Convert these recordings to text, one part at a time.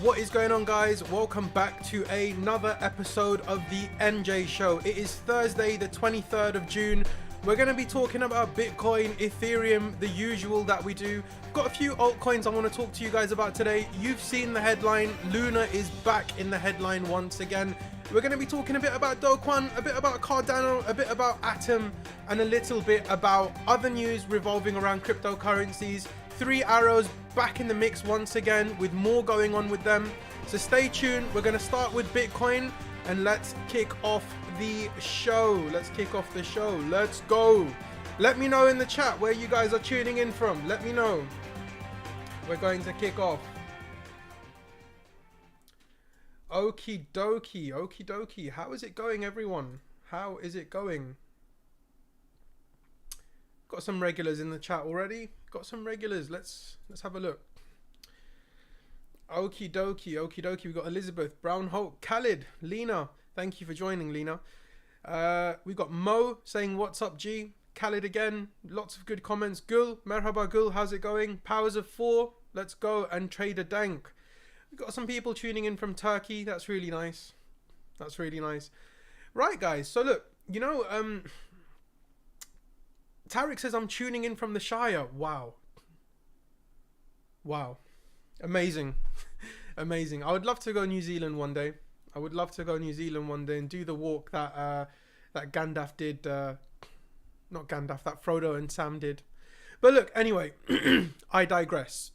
What is going on, guys? Welcome back to another episode of the NJ Show. It is Thursday, the 23rd of June. We're going to be talking about Bitcoin, Ethereum, the usual that we do. Got a few altcoins I want to talk to you guys about today. You've seen the headline. Luna is back in the headline once again. We're going to be talking a bit about Do Kwon, a bit about Cardano, a bit about Atom, and a little bit about other news revolving around cryptocurrencies. Three Arrows back in the mix once again with more going on with them. So stay tuned. We're going to start with Bitcoin and let's kick off the show. Let's go. Let me know in the chat where you guys are tuning in from. Let me know. We're going to kick off. Okie dokie. How is it going, everyone? How is it going? Got some regulars in the chat already. Got some regulars. Let's have a look. Okie dokie. We got Elizabeth, Brown Hulk, Khalid, Lena. Thank you for joining, Lena. We got Mo saying what's up, G. Khalid again. Lots of good comments. Gul, merhaba Gul. How's it going? Powers of 4. Let's go. And Trader Dank. We got some people tuning in from Turkey. That's really nice. Right, guys. So look, you know, Tarek says I'm tuning in from the Shire. Wow. Amazing. Amazing. I would love to go New Zealand one day. And do the walk that that Gandalf did. Not Gandalf, that Frodo and Sam did. But look, anyway, I digress.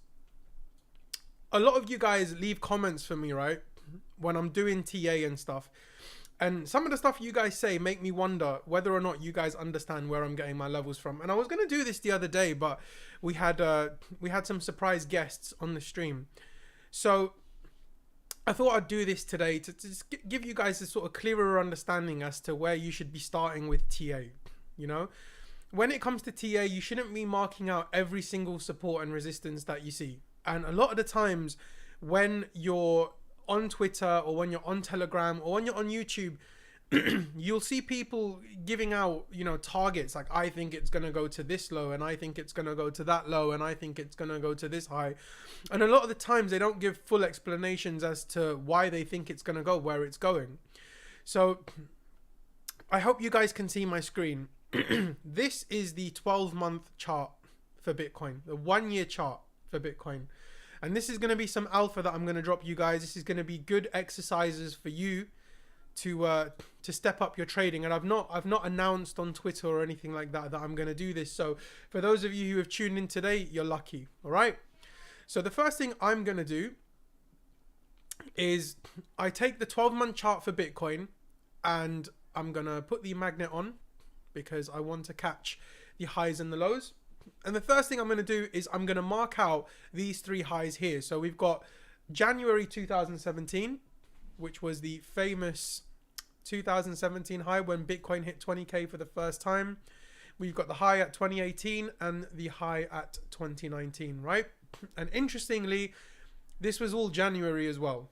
A lot of you guys leave comments for me, right? When I'm doing TA and stuff. And some of the stuff you guys say make me wonder whether or not you guys understand where I'm getting my levels from. And I was going to do this the other day, but we had some surprise guests on the stream. So I thought I'd do this today to just give you guys a sort of clearer understanding as to where you should be starting with TA. You know, when it comes to TA, you shouldn't be marking out every single support and resistance that you see. And a lot of the times when you're on Twitter or when you're on Telegram or when you're on YouTube, you'll see people giving out, you know, targets like, I think it's going to go to this low and I think it's going to go to that low and I think it's going to go to this high. And a lot of the times they don't give full explanations as to why they think it's going to go where it's going. So I hope you guys can see my screen. This is the 12-month chart for Bitcoin, the 1-year chart for Bitcoin. And this is going to be some alpha that I'm going to drop you guys. This is going to be good exercises for you to step up your trading. And I've not announced on Twitter or anything like that I'm going to do this. So for those of you who have tuned in today, you're lucky. All right. So the first thing I'm going to do is I take the 12-month chart for Bitcoin and I'm going to put the magnet on because I want to catch the highs and the lows. And the first thing I'm going to do is I'm going to mark out these 3 highs here. So we've got January 2017, which was the famous 2017 high when Bitcoin hit 20K for the first time. We've got the high at 2018 and the high at 2019, right? And interestingly, this was all January as well.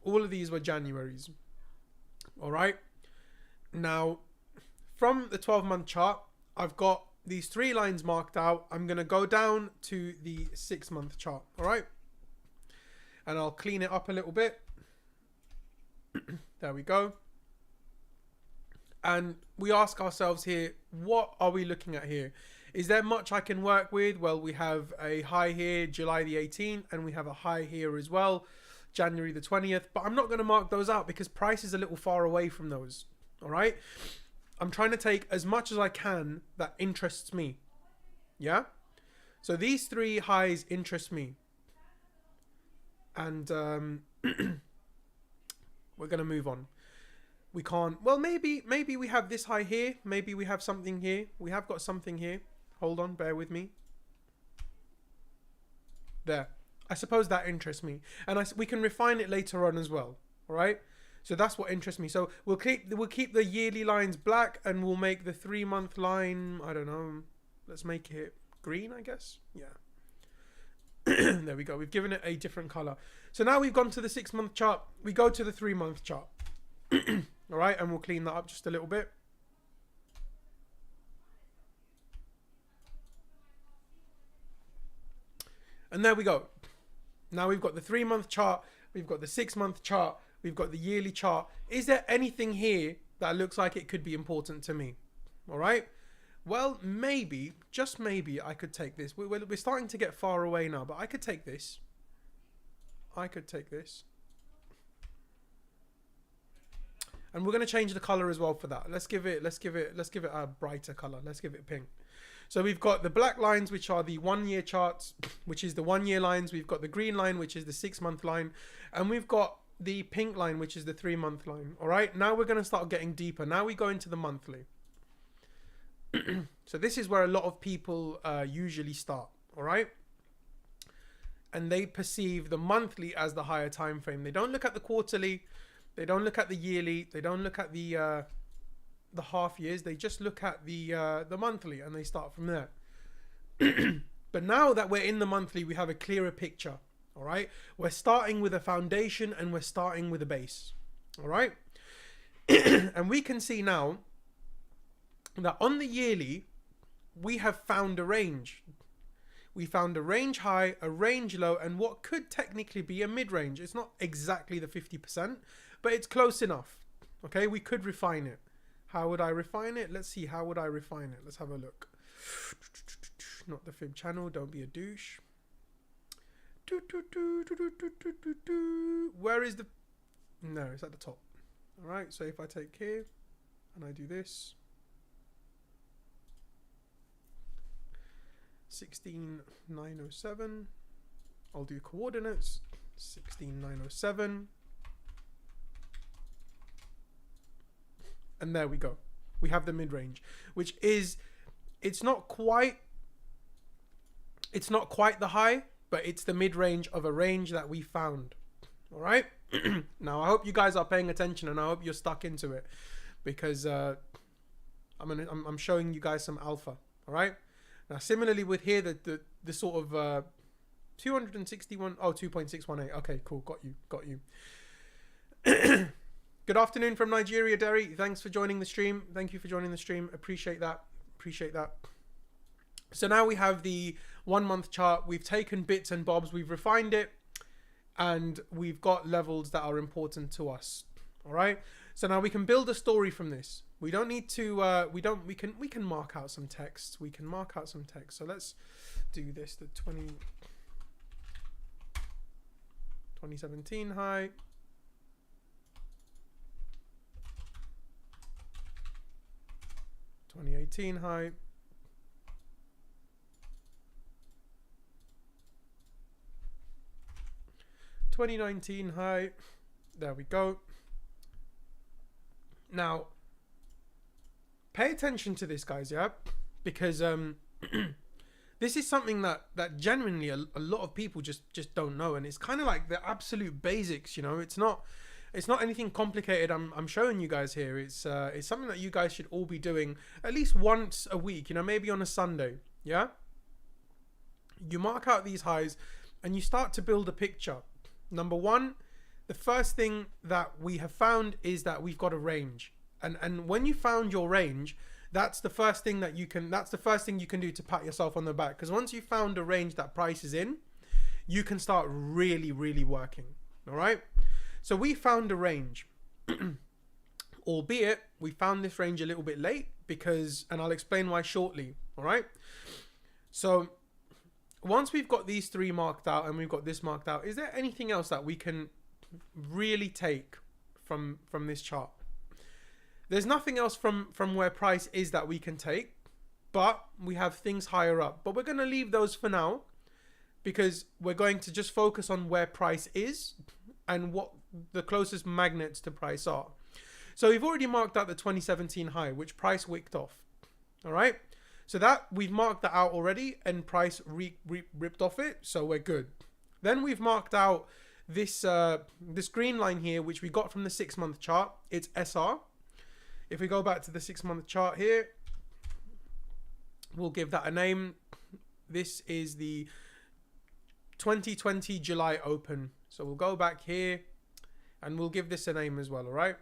All of these were Januaries. All right. Now, from the 12-month chart, I've got these 3 lines marked out. I'm going to go down to the 6-month chart. All right. And I'll clean it up a little bit. There we go. And we ask ourselves here, what are we looking at here? Is there much I can work with? Well, we have a high here, July the 18th, and we have a high here as well, January the 20th. But I'm not going to mark those out because price is a little far away from those. All right. I'm trying to take as much as I can that interests me. Yeah. So these 3 highs interest me. And we're going to move on. We can't. Well, maybe we have this high here. Maybe we have something here. We have got something here. Hold on. Bear with me. There. I suppose that interests me. And we can refine it later on as well. All right. So that's what interests me. So we'll keep the yearly lines black and we'll make the 3-month line, I don't know, let's make it green, I guess. Yeah. There we go. We've given it a different color. So now we've gone to the 6-month chart. We go to the 3-month chart. All right. And we'll clean that up just a little bit. And there we go. Now we've got the 3-month chart we've got the 6-month chart, we've got the yearly chart. Is there anything here that looks like it could be important to me? All right. Well, maybe, just maybe, I could take this. We're starting to get far away now, but I could take this. I could take this. And we're going to change the color as well for that. Let's give it a brighter color. Let's give it pink. So we've got the black lines, which are the 1 year charts, which is the 1 year lines. We've got the green line, which is the 6-month line. And we've got the pink line, which is the 3-month line. All right. Now we're going to start getting deeper. Now we go into the monthly. So this is where a lot of people usually start. All right. And they perceive the monthly as the higher time frame. They don't look at the quarterly. They don't look at the yearly. They don't look at the half years. They just look at the monthly, and they start from there. But now that we're in the monthly, we have a clearer picture. All right. We're starting with a foundation, and we're starting with a base. All right. And we can see now that on the yearly, we have found a range. We found a range high, a range low, and what could technically be a mid-range. It's not exactly the 50%, but it's close enough. Okay, we could refine it. How would I refine it? Let's see, how would I refine it? Let's have a look. Not the fib channel, don't be a douche. Where is the... No, it's at the top. All right, so if I take here and I do this, 16907, I'll do coordinates, 16907, and there we go. We have the mid-range, which is, it's not quite the high, but it's the mid-range of a range that we found. All right. Now I hope you guys are paying attention, and I hope you're stuck into it, because I'm showing you guys some alpha. All right. Now, similarly with here, the sort of 261, 2.618. Okay, cool. Got you. Good afternoon from Nigeria, Derry. Thanks for joining the stream. Thank you for joining the stream. Appreciate that. So now we have the 1 month chart. We've taken bits and bobs. We've refined it, and we've got levels that are important to us. All right. So now we can build a story from this. We don't need to, we can mark out some text. So let's do this, the 2017 high. '18 high. '19 high. There we go. Now, pay attention to this, guys, yeah? Because this is something that genuinely a lot of people just don't know, and it's kind of like the absolute basics, you know? It's not anything complicated. I'm showing you guys here. It's something that you guys should all be doing at least once a week, you know, maybe on a Sunday, yeah? You mark out these highs and you start to build a picture. Number one, the first thing that we have found is that we've got a range. And when you found your range, that's the first thing you can do to pat yourself on the back. Because once you found a range that price is in, you can start really, really working. All right. So we found a range, albeit we found this range a little bit late and I'll explain why shortly. All right. So once we've got these three marked out and we've got this marked out, is there anything else that we can really take from this chart? There's nothing else from where price is that we can take, but we have things higher up. But we're going to leave those for now because we're going to just focus on where price is and what the closest magnets to price are. So we've already marked out the 2017 high, which price wicked off. All right. So that we've marked that out already, and price ripped off it. So we're good. Then we've marked out this green line here, which we got from the 6 month chart. It's SR. If we go back to the 6 month chart here, we'll give that a name. This is the 2020 July open. So we'll go back here and we'll give this a name as well. All right.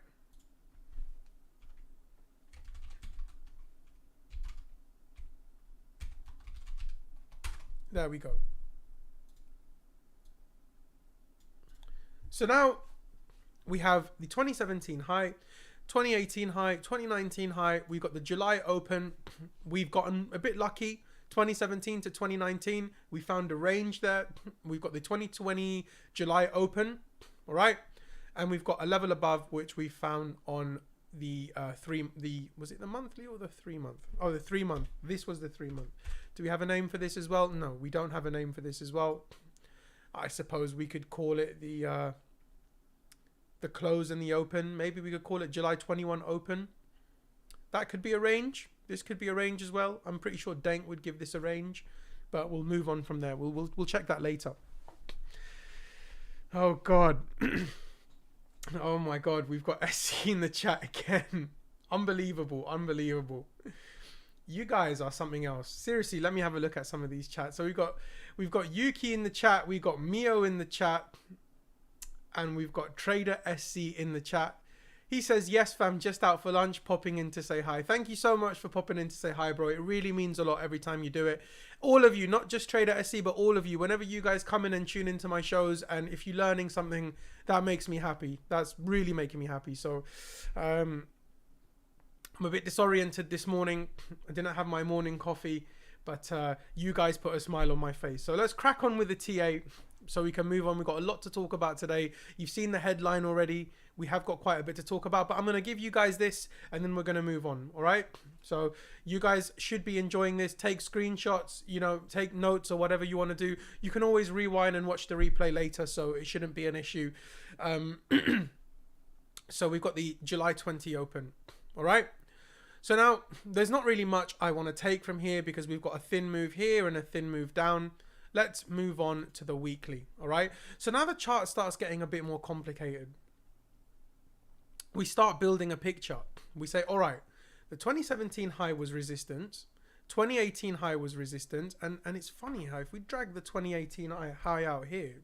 There we go. So now we have the 2017 high, 2018 high, 2019 high. We've got the July open. We've gotten a bit lucky. 2017 to 2019, we found a range there. We've got the 2020 July open, all right? And we've got a level above, which we found on the was it the monthly or the 3 month? Oh, the 3 month. This was the 3 month. Do we have a name for this as well? No, we don't have a name for this as well. I suppose we could call it the close and the open. Maybe we could call it July 21 open. That could be a range. This could be a range as well. I'm pretty sure Dank would give this a range, but we'll move on from there. We'll check that later. Oh God. Oh my God. We've got SC in the chat again. Unbelievable. Unbelievable. You guys are something else. Seriously, let me have a look at some of these chats. So we've got Yuki in the chat. We've got Mio in the chat. And we've got Trader SC in the chat. He says, yes, fam, just out for lunch, popping in to say hi. Thank you so much for popping in to say hi, bro. It really means a lot every time you do it. All of you, not just Trader SC, but all of you, whenever you guys come in and tune into my shows, and if you're learning something, that makes me happy. That's really making me happy. So I'm a bit disoriented this morning. I didn't have my morning coffee, but you guys put a smile on my face. So let's crack on with the TA so we can move on. We've got a lot to talk about today. You've seen the headline already. We have got quite a bit to talk about, but I'm going to give you guys this and then we're going to move on. All right. So you guys should be enjoying this. Take screenshots, you know, take notes or whatever you want to do. You can always rewind and watch the replay later, so it shouldn't be an issue. So we've got the July 20 open. All right. So now there's not really much I want to take from here because we've got a thin move here and a thin move down. Let's move on to the weekly. All right. So now the chart starts getting a bit more complicated. We start building a picture. We say, all right, the 2017 high was resistance. 2018 high was resistance. And it's funny how if we drag the 2018 high out here.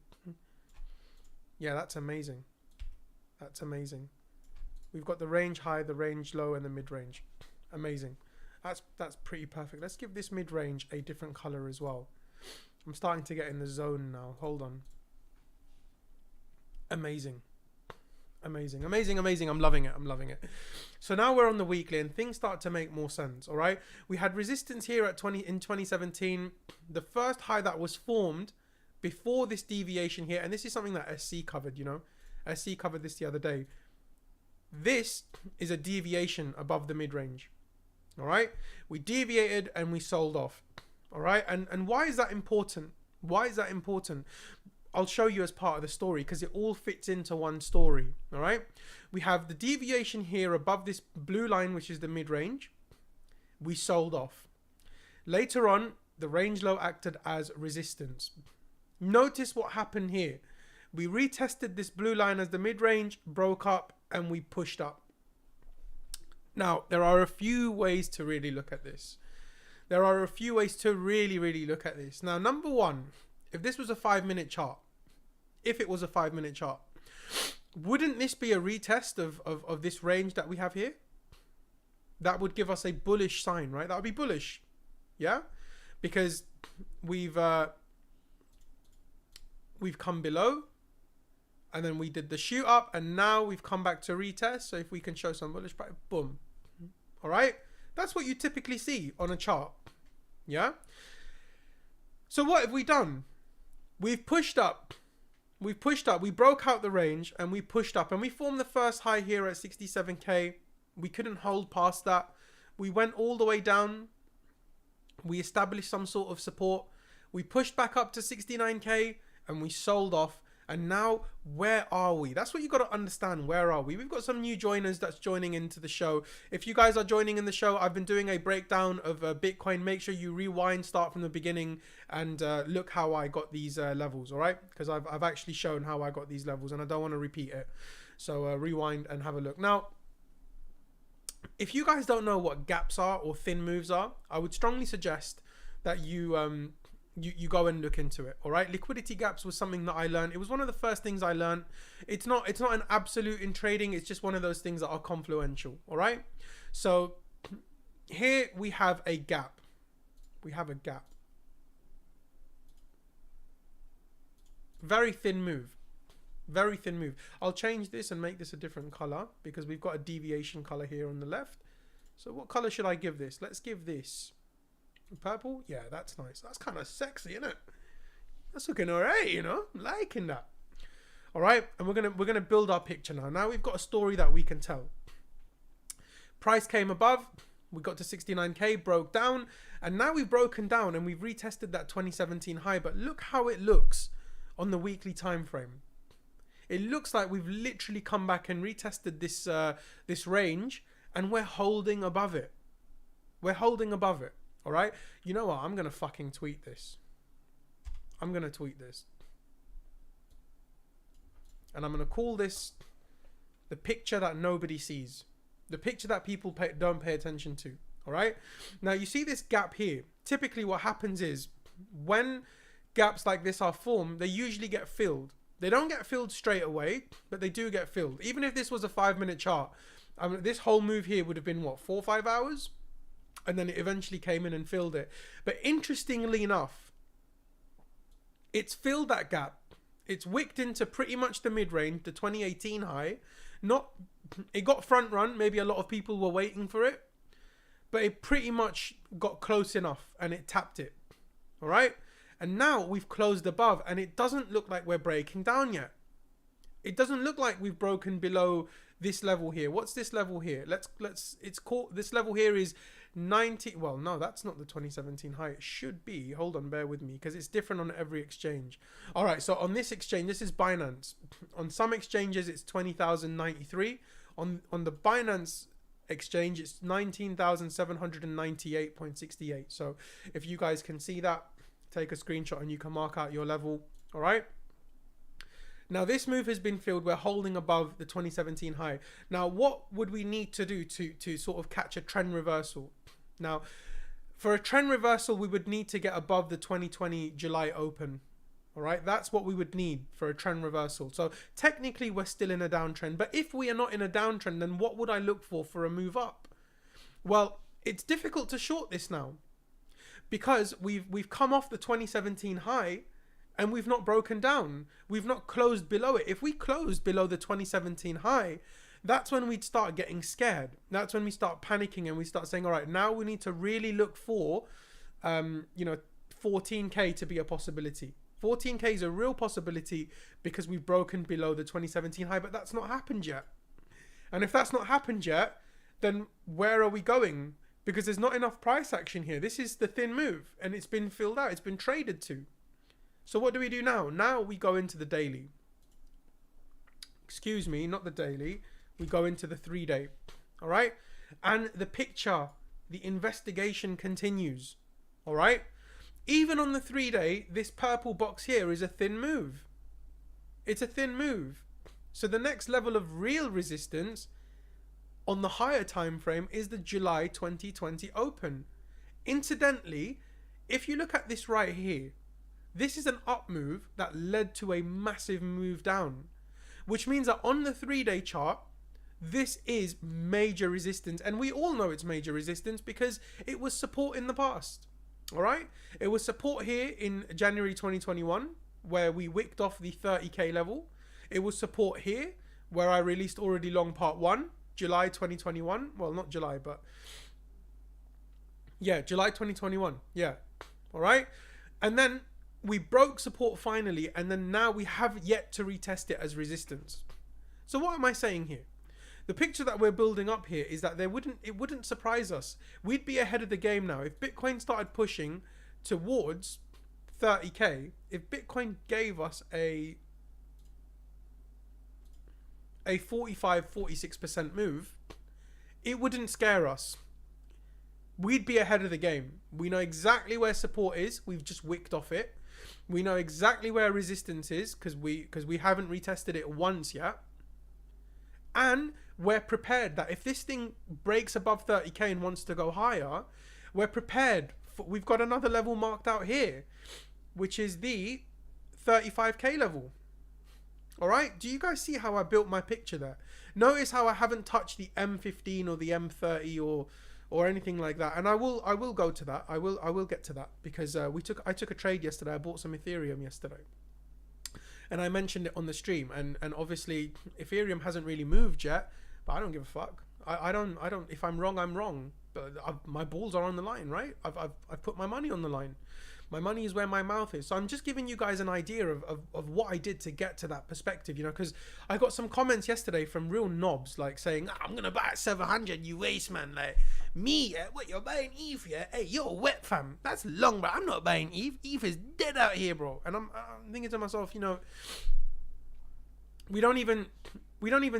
Yeah, that's amazing. That's amazing. We've got the range high, the range low, and the mid-range. Amazing. That's pretty perfect. Let's give this mid-range a different color as well. I'm starting to get in the zone now. Hold on. Amazing. Amazing, amazing, amazing. I'm loving it. I'm loving it. So now we're on the weekly and things start to make more sense. All right. We had resistance here at in 2017. The first high that was formed before this deviation here. And this is something that SC covered, you know, SC covered this the other day. This is a deviation above the mid-range. All right. We deviated and we sold off. All right. And why is that important? Why is that important? I'll show you as part of the story because it all fits into one story. All right. We have the deviation here above this blue line, which is the mid-range. We sold off. Later on, the range low acted as resistance. Notice what happened here. We retested this blue line as the mid-range, broke up, and we pushed up. Now, there are a few ways to really look at this. There are a few ways to really look at this. Now, number one, if this was a 5-minute chart, if it was a 5-minute chart, wouldn't this be a retest of this range that we have here? That would give us a bullish sign, right? That would be bullish. Yeah? Because we've come below and then we did the shoot up and now we've come back to retest. So if we can show some bullish, boom. All right? That's what you typically see on a chart. Yeah? So what have we done? We've pushed up. We've pushed up. We broke out the range and we pushed up and we formed the first high here at 67K. We couldn't hold past that. We went all the way down. We established some sort of support. We pushed back up to 69K and we sold off. And now, where are we? That's what you got to understand. Where are we? We've got some new joiners that's joining into the show. If you guys are joining in the show, I've been doing a breakdown of Bitcoin. Make sure you rewind, start from the beginning, and look how I got these levels, all right? Because I've actually shown how I got these levels, and I don't want to repeat it. So rewind and have a look. Now, if you guys don't know what gaps are or thin moves are, I would strongly suggest that you go and look into it. All right. Liquidity gaps was something that I learned. It was one of the first things I learned. It's not an absolute in trading. It's just one of those things that are confluential. All right. So here we have a gap. We have a gap. Very thin move. Very thin move. I'll change this and make this a different color because we've got a deviation color here on the left. So what color should I give this? Let's give this purple. Yeah, that's nice. That's kind of sexy, isn't it? That's looking all right, you know. I'm liking that. All right, and we're gonna build our picture now. Now we've got a story that we can tell. Price came above. We got to 69k, broke down, and now we've broken down and we've retested that 2017 high. But look how it looks on the weekly time frame. It looks like we've literally come back and retested this this range, and we're holding above it. We're holding above it. All right. You know what? I'm gonna fucking tweet this. I'm gonna tweet this, and I'm gonna call this the picture that nobody sees. The picture that people don't pay attention to. All right. Now you see this gap here. Typically what happens is when gaps like this are formed, they usually get filled. They don't get filled straight away, but they do get filled. Even if this was a 5-minute chart, this whole move here would have been what, 4 or 5 hours? And then it eventually came in and filled it. But interestingly enough, it's filled that gap. It's wicked into pretty much the mid-range, the 2018 high. It got front run. Maybe a lot of people were waiting for it, but it pretty much got close enough and it tapped it. All right. And now we've closed above and it doesn't look like we're breaking down yet. It doesn't look like we've broken below this level here. What's this level here? It's called, this level here is 90. Well, no, that's not the 2017 high. It should be. Hold on, bear with me because it's different on every exchange. All right. So on this exchange, this is Binance. On some exchanges, it's 20,093. On the Binance exchange, it's 19,798.68. So if you guys can see that, take a screenshot and you can mark out your level. All right. Now this move has been filled. We're holding above the 2017 high. Now what would we need to do to sort of catch a trend reversal? Now for a trend reversal, we would need to get above the 2020 July open. All right, that's what we would need for a trend reversal. So technically we're still in a downtrend, but if we are not in a downtrend, then what would I look for a move up? Well, it's difficult to short this now because we've come off the 2017 high and we've not broken down. We've not closed below it. If we closed below the 2017 high, that's when we'd start getting scared. That's when we start panicking and we start saying, all right, now we need to really look for, 14K to be a possibility. 14K is a real possibility because we've broken below the 2017 high, but that's not happened yet. And if that's not happened yet, then where are we going? Because there's not enough price action here. This is the thin move and it's been filled out. It's been traded to. So what do we do now? Now we go into the daily. Excuse me, not the daily. We go into the 3-day. All right. And the picture, the investigation continues. All right. Even on the 3-day, this purple box here is a thin move. It's a thin move. So the next level of real resistance on the higher time frame is the July 2020 open. Incidentally, if you look at this right here, this is an up move that led to a massive move down, which means that on the 3-day chart, this is major resistance. And we all know it's major resistance because it was support in the past. All right. It was support here in January 2021 where we wicked off the 30k level. It was support here where I released already long part 1, July 2021. Well, not July, but yeah, July 2021. Yeah. All right. And then we broke support finally. And then now we have yet to retest it as resistance. So what am I saying here? The picture that we're building up here is that it wouldn't surprise us. We'd be ahead of the game now. If Bitcoin started pushing towards 30k, if Bitcoin gave us a 45-46% move, it wouldn't scare us. We'd be ahead of the game. We know exactly where support is. We've just wicked off it. We know exactly where resistance is because we haven't retested it once yet. And we're prepared that if this thing breaks above 30k and wants to go higher, we're prepared. We've got another level marked out here, which is the 35k level. All right. Do you guys see how I built my picture there? Notice how I haven't touched the M15 or the M30 or anything like that. And I will go to that. I will get to that because I took a trade yesterday. I bought some Ethereum yesterday. and I mentioned it on the stream, and obviously Ethereum hasn't really moved yet, but I don't give a fuck. I don't, if I'm wrong, I'm wrong, but my balls are on the line, right? I've put my money on the line. My money is where my mouth is. So I'm just giving you guys an idea of what I did to get to that perspective, you know, because I got some comments yesterday from real knobs, like saying, I'm going to buy at 700, you waste, man. Like, me, what, you're buying ETH, yeah? Hey, you're wet, fam. That's long, bro. I'm not buying ETH. ETH is dead out here, bro. And I'm thinking to myself, you know, we don't even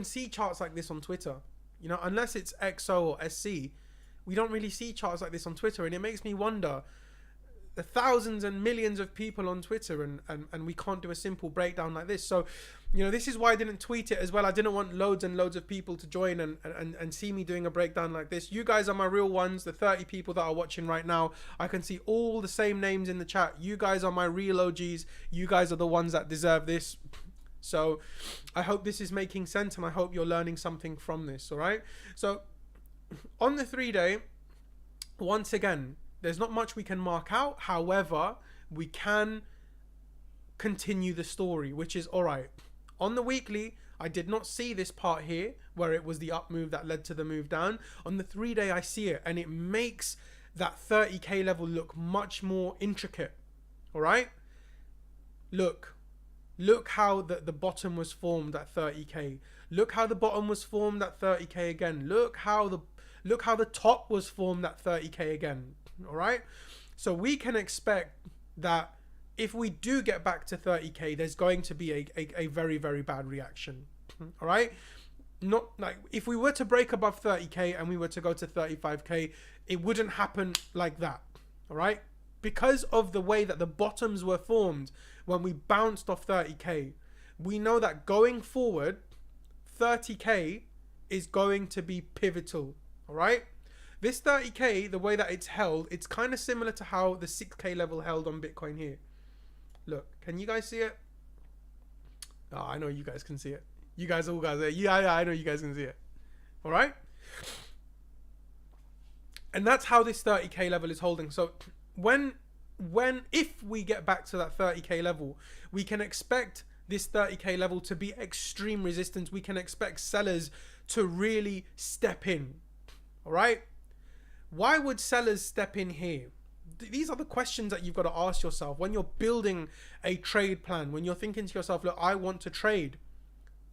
see charts like this on Twitter, you know, unless it's XO or SC. We don't really see charts like this on Twitter, and it makes me wonder, the thousands and millions of people on Twitter, and we can't do a simple breakdown like this. So, you know, this is why I didn't tweet it as well. I didn't want loads and loads of people to join and see me doing a breakdown like this. You guys are my real ones, the 30 people that are watching right now. I can see all the same names in the chat. You guys are my real OGs. You guys are the ones that deserve this. So I hope this is making sense, and I hope you're learning something from this, all right? So on the 3-day, once again, there's not much we can mark out. However, we can continue the story, which is all right. On the weekly, I did not see this part here where it was the up move that led to the move down. On the 3-day, I see it, and it makes that 30k level look much more intricate. All right. Look how the bottom was formed at 30k. Look how the bottom was formed at 30k again. Look how the top was formed at 30k again. All right, so we can expect that if we do get back to 30k, there's going to be a very, very bad reaction. All right, not like if we were to break above 30k and we were to go to 35k, it wouldn't happen like that. All right, because of the way that the bottoms were formed when we bounced off 30k, we know that going forward 30k is going to be pivotal. All right, this 30k, the way that it's held, it's kind of similar to how the 6k level held on Bitcoin here. Look, can you guys see it? Oh, I know you guys can see it. You guys, yeah, I know you guys can see it. All right, and that's how this 30k level is holding. So if we get back to that 30k level, we can expect this 30k level to be extreme resistance. We can expect sellers to really step in. All right, why would sellers step in here? These are the questions that you've got to ask yourself when you're building a trade plan, when you're thinking to yourself, look, I want to trade.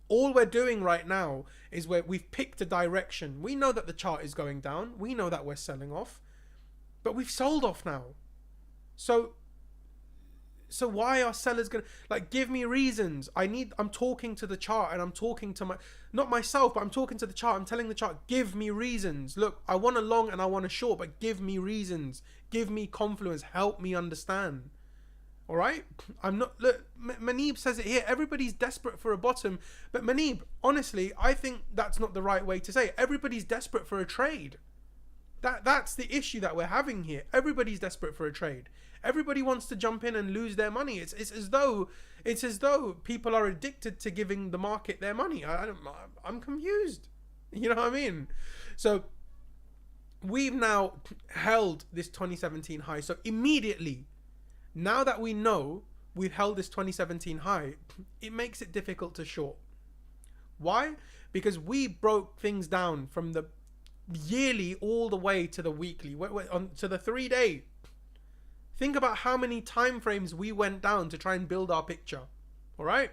All we're doing right now is we've picked a direction. We know that the chart is going down. We know that we're selling off, but we've sold off now. So why are sellers gonna, like, give me reasons? I'm talking to the chart, and I'm talking to not myself, but I'm talking to the chart. I'm telling the chart, give me reasons. Look, I want a long and I want a short, but give me reasons. Give me confluence. Help me understand. All right? I'm not, look, Manib says it here. Everybody's desperate for a bottom. But Manib, honestly, I think that's not the right way to say it. Everybody's desperate for a trade. That's the issue that we're having here. Everybody's desperate for a trade. Everybody wants to jump in and lose their money. It's as though people are addicted to giving the market their money. I'm confused. You know what I mean? So we've now held this 2017 high. So immediately, now that we know we've held this 2017 high, it makes it difficult to short. Why? Because we broke things down from the yearly all the way to the weekly, to the 3-day. Think about how many time frames we went down to try and build our picture. All right,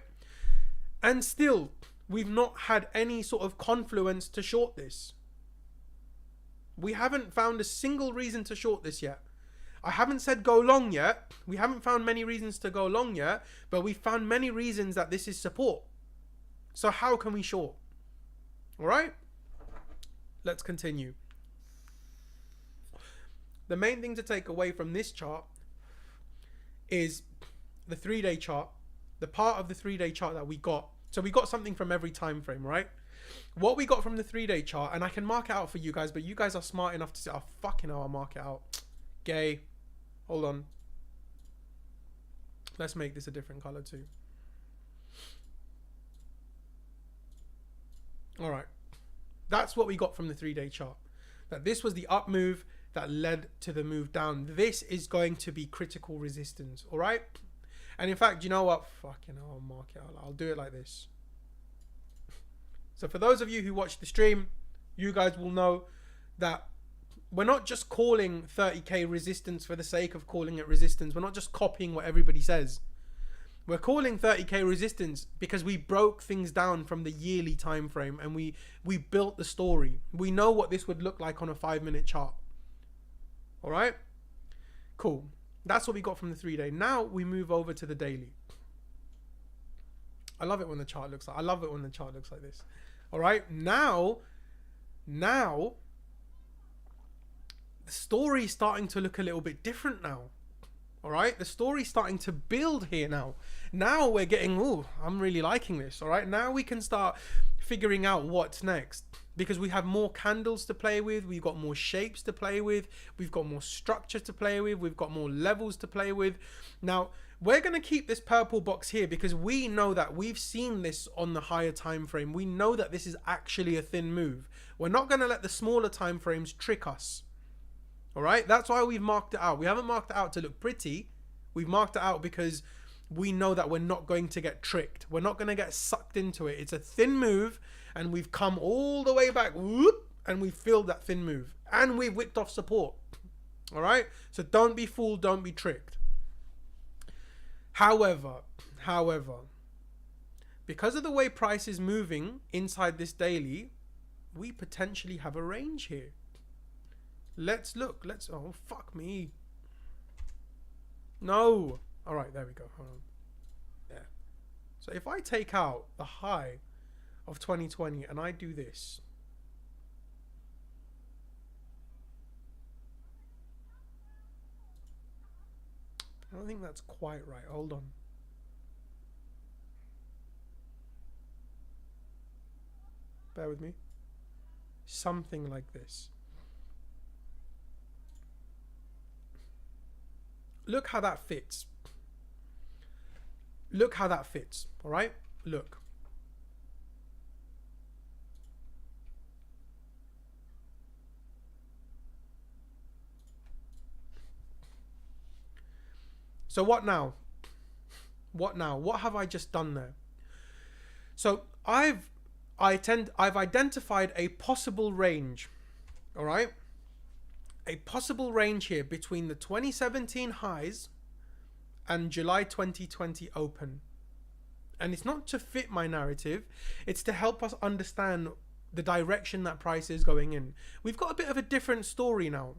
and still we've not had any sort of confluence to short this. We haven't found a single reason to short this yet. I haven't said go long yet. We haven't found many reasons to go long yet, but we found many reasons that this is support. So how can we short? All right, let's continue. The main thing to take away from this chart is the 3-day chart, the part of the 3-day chart that we got. So we got something from every time frame, right? What we got from the 3-day chart, and I can mark it out for you guys, but you guys are smart enough to say, oh, fucking hell, I'll mark it out. Gay. Hold on. Let's make this a different color too. All right. That's what we got from the 3-day chart. That this was the up move that led to the move down. This is going to be critical resistance, all right? And in fact, you know what? Fucking hell, I'll mark it. I'll do it like this. So for those of you who watch the stream, you guys will know that we're not just calling 30k resistance for the sake of calling it resistance. We're not just copying what everybody says. We're calling 30k resistance because we broke things down from the yearly time frame, and we built the story. We know what this would look like on a 5-minute chart. All right, cool. That's what we got from the 3-day. Now we move over to the daily. I love it when the chart looks like. I love it when the chart looks like this. All right, now the story is starting to look a little bit different now. All right, the story's starting to build here now. Now we're getting, ooh, I'm really liking this. All right, now we can start figuring out what's next, because we have more candles to play with. We've got more shapes to play with. We've got more structure to play with. We've got more levels to play with. Now, we're going to keep this purple box here because we know that we've seen this on the higher time frame. We know that this is actually a thin move. We're not going to let the smaller time frames trick us. All right, that's why we've marked it out. We haven't marked it out to look pretty. We've marked it out because we know that we're not going to get tricked. We're not going to get sucked into it. It's a thin move, and we've come all the way back, whoop, and we've filled that thin move, and we've whipped off support. All right, so don't be fooled, don't be tricked. However, because of the way price is moving inside this daily, we potentially have a range here. Let's look. Oh, fuck me. No. All right, there we go. Hold on. Yeah. So if I take out the high of 2020 and I do this, I don't think that's quite right. Hold on. Bear with me. Something like this. Look how that fits. Look how that fits. All right? Look. So what now? What now? What have I just done there? So I've identified a possible range. All right? A possible range here between the 2017 highs and July 2020 open. And it's not to fit my narrative, it's to help us understand the direction that price is going in. We've got a bit of a different story now.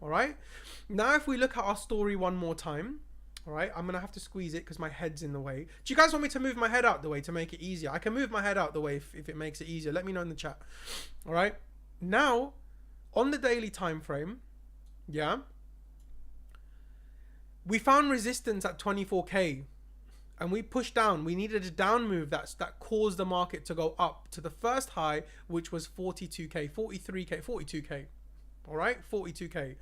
All right, now if we look at our story one more time, all right, I'm gonna have to squeeze it because my head's in the way. Do you guys want me to move my head out the way to make it easier? I can move my head out the way if it makes it easier. Let me know in the chat. All right, now on the daily time frame, yeah, we found resistance at 24k, and we pushed down. We needed a down move that caused the market to go up to the first high, which was 42k, 43k, 42k. All right, 42k.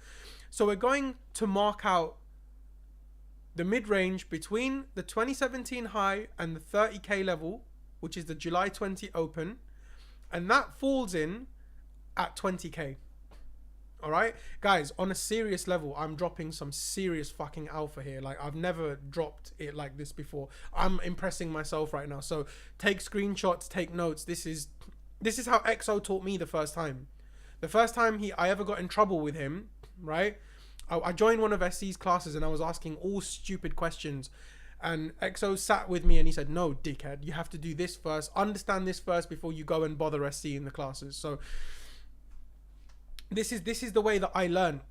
So we're going to mark out the mid-range between the 2017 high and the 30k level, which is the July 20 open, and that falls in at 20k. All right, guys, on a serious level, I'm dropping some serious fucking alpha here. Like, I've never dropped it like this before. I'm impressing myself right now. So take screenshots, take notes. This is how XO taught me the first time. The first time I ever got in trouble with him, right? I joined one of SC's classes and I was asking all stupid questions. And XO sat with me and he said, no, dickhead, you have to do this first. Understand this first before you go and bother SC in the classes. So this is the way that I learn.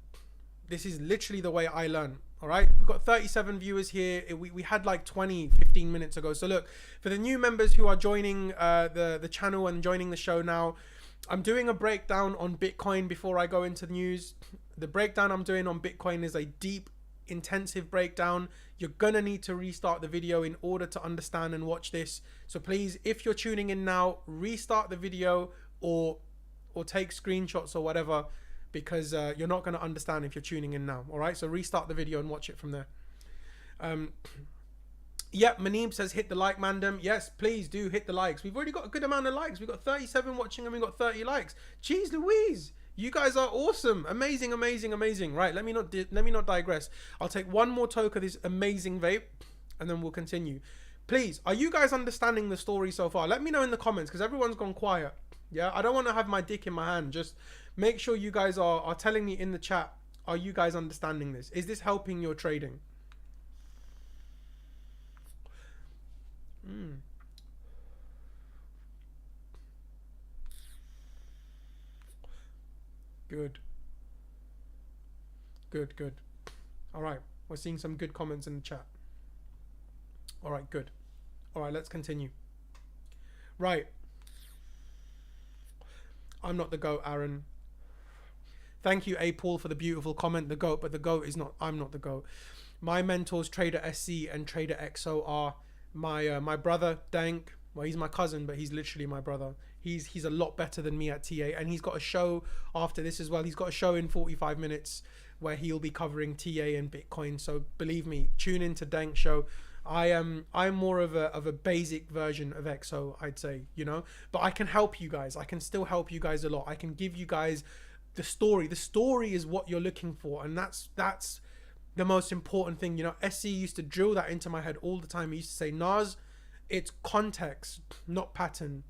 This is literally the way I learn. All right, we've got 37 viewers here. We had like 15 minutes ago. So look, for the new members who are joining the channel and joining the show now, I'm doing a breakdown on Bitcoin before I go into the news. The breakdown I'm doing on Bitcoin is a deep, intensive breakdown. You're gonna need to restart the video in order to understand and watch this. So please, if you're tuning in now, restart the video or take screenshots or whatever, because you're not going to understand if you're tuning in now. All right, so restart the video and watch it from there. Yep, Maneem says hit the like, mandem. Yes, please do hit the likes. We've already got a good amount of likes. We've got 37 watching and we've got 30 likes. Jeez Louise, you guys are awesome. Amazing, amazing, amazing. Right, let me not digress. I'll take one more toke of this amazing vape, and then we'll continue. Please, are you guys understanding the story so far? Let me know in the comments, because everyone's gone quiet. Yeah, I don't want to have my dick in my hand. Just make sure you guys are telling me in the chat, are you guys understanding this? Is this helping your trading? Good. Good, good. All right, we're seeing some good comments in the chat. All right, good. All right, let's continue. Right. I'm not the GOAT, Aaron. Thank you, A. Paul, for the beautiful comment. The GOAT, but the GOAT is not, I'm not the GOAT. My mentors, Trader SC and Trader XO, are my brother, Dank. Well, he's my cousin, but he's literally my brother. He's a lot better than me at TA, and he's got a show after this as well. He's got a show in 45 minutes where he'll be covering TA and Bitcoin. So believe me, tune into Dank's show. I'm more of a basic version of XO, I'd say, you know, but I can help you guys. I can still help you guys a lot. I can give you guys the story. The story is what you're looking for, and that's the most important thing. You know, SC used to drill that into my head all the time. He used to say, Nas, it's context, not pattern.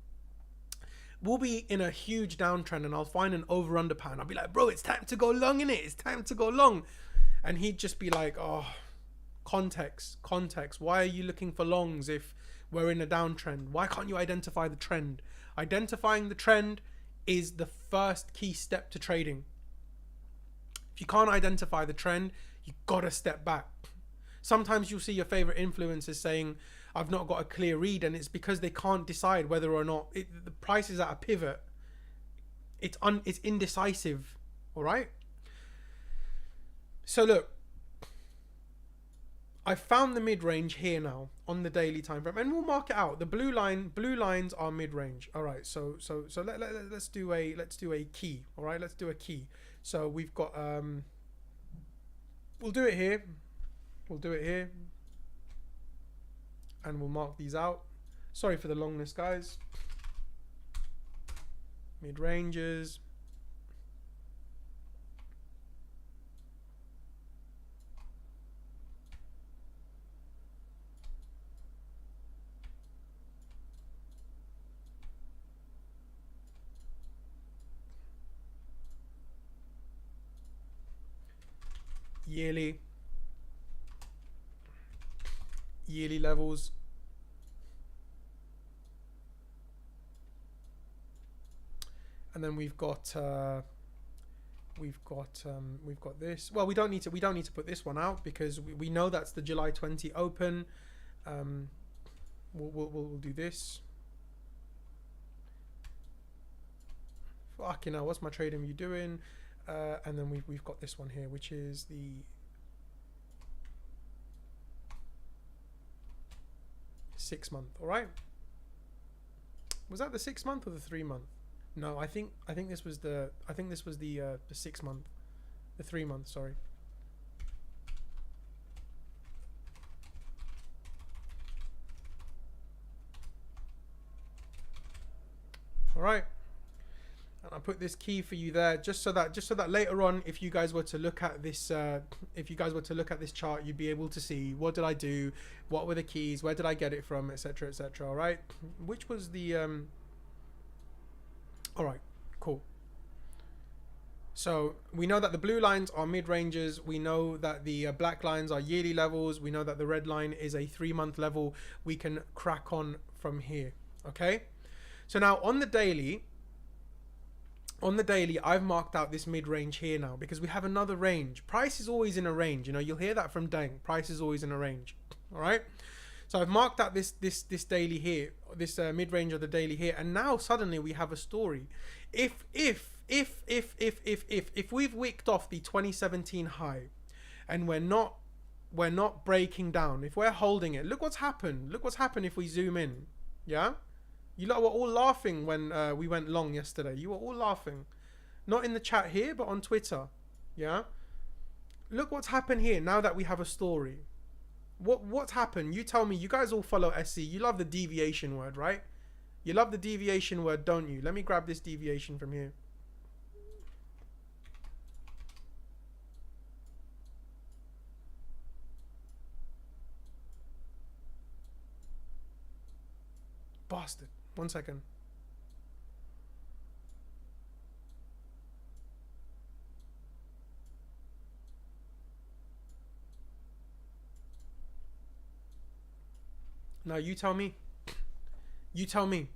We'll be in a huge downtrend and I'll find an over-under pattern. I'll be like, bro, it's time to go long, innit? It's time to go long. And he'd just be like, oh, context. Why are you looking for longs if we're in a downtrend? Why can't you identify the trend? Identifying the trend is the first key step to trading. If you can't identify the trend, you gotta step back. Sometimes you'll see your favorite influencers saying, I've not got a clear read, and it's because they can't decide whether or not the price is at a pivot. It's indecisive. All right. So look, I found the mid-range here now on the daily time frame, and we'll mark it out. The blue lines are mid-range. All right. So let's do a key. All right. Let's do a key. So we've got we'll do it here. We'll do it here. And we'll mark these out. Sorry for the longness, guys. Mid-ranges. Yearly levels. And then we've got this. Well, we don't need to put this one out because we know that's the July 20 open. We'll do this. Fucking hell, what's my trading view doing? And then we've got this one here, which is the 6 month. All right. Was that the 6 month or the 3 month? No, I think this was the 6 month, the 3 month. Sorry. All right. And I put this key for you there, just so that later on, if you guys were to look at this, chart, you'd be able to see what did I do, what were the keys, where did I get it from, etc., etc. All right, which was the all right, cool. So we know that the blue lines are mid ranges. We know that the black lines are yearly levels. We know that the red line is a 3 month level. We can crack on from here. Okay. So now on the daily, I've marked out this mid-range here now because we have another range. Price is always in a range. You know, you'll hear that from Dang. Price is always in a range. All right. So I've marked out this daily here, this mid-range of the daily here, and now suddenly we have a story. If we've wicked off the 2017 high, and we're not breaking down, if we're holding it, look what's happened. Look what's happened if we zoom in. Yeah. You lot were all laughing when we went long yesterday. You were all laughing. Not in the chat here, but on Twitter. Yeah? Look what's happened here now that we have a story. What's happened? You tell me. You guys all follow SC. You love the deviation word, right? You love the deviation word, don't you? Let me grab this deviation from here. Bastard. 1 second. Now you tell me. You tell me.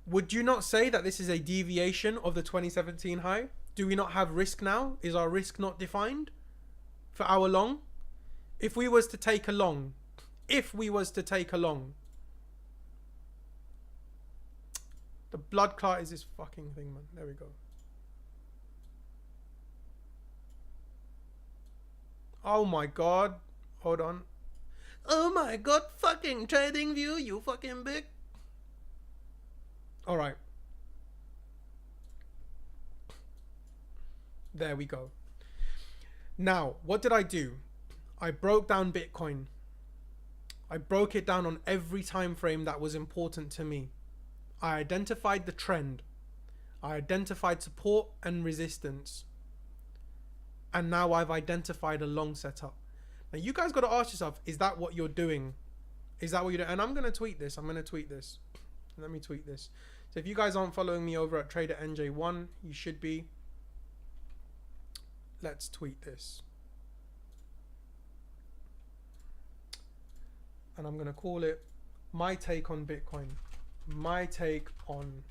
Would you not say that this is a deviation of the 2017 high? Do we not have risk now? Is our risk not defined for our long? If we was to take a long, the blood clot is this fucking thing, man. There we go. Oh my God. Hold on. Oh my God, fucking trading view, you fucking big. All right. There we go. Now, what did I do? I broke down Bitcoin. I broke it down on every time frame that was important to me. I identified the trend. I identified support and resistance. And now I've identified a long setup. Now you guys got to ask yourself, is that what you're doing? Is that what you're doing? And I'm going to tweet this. Let me tweet this. So if you guys aren't following me over at Trader NJ1, you should be. Let's tweet this. And I'm going to call it my take on Bitcoin. My take on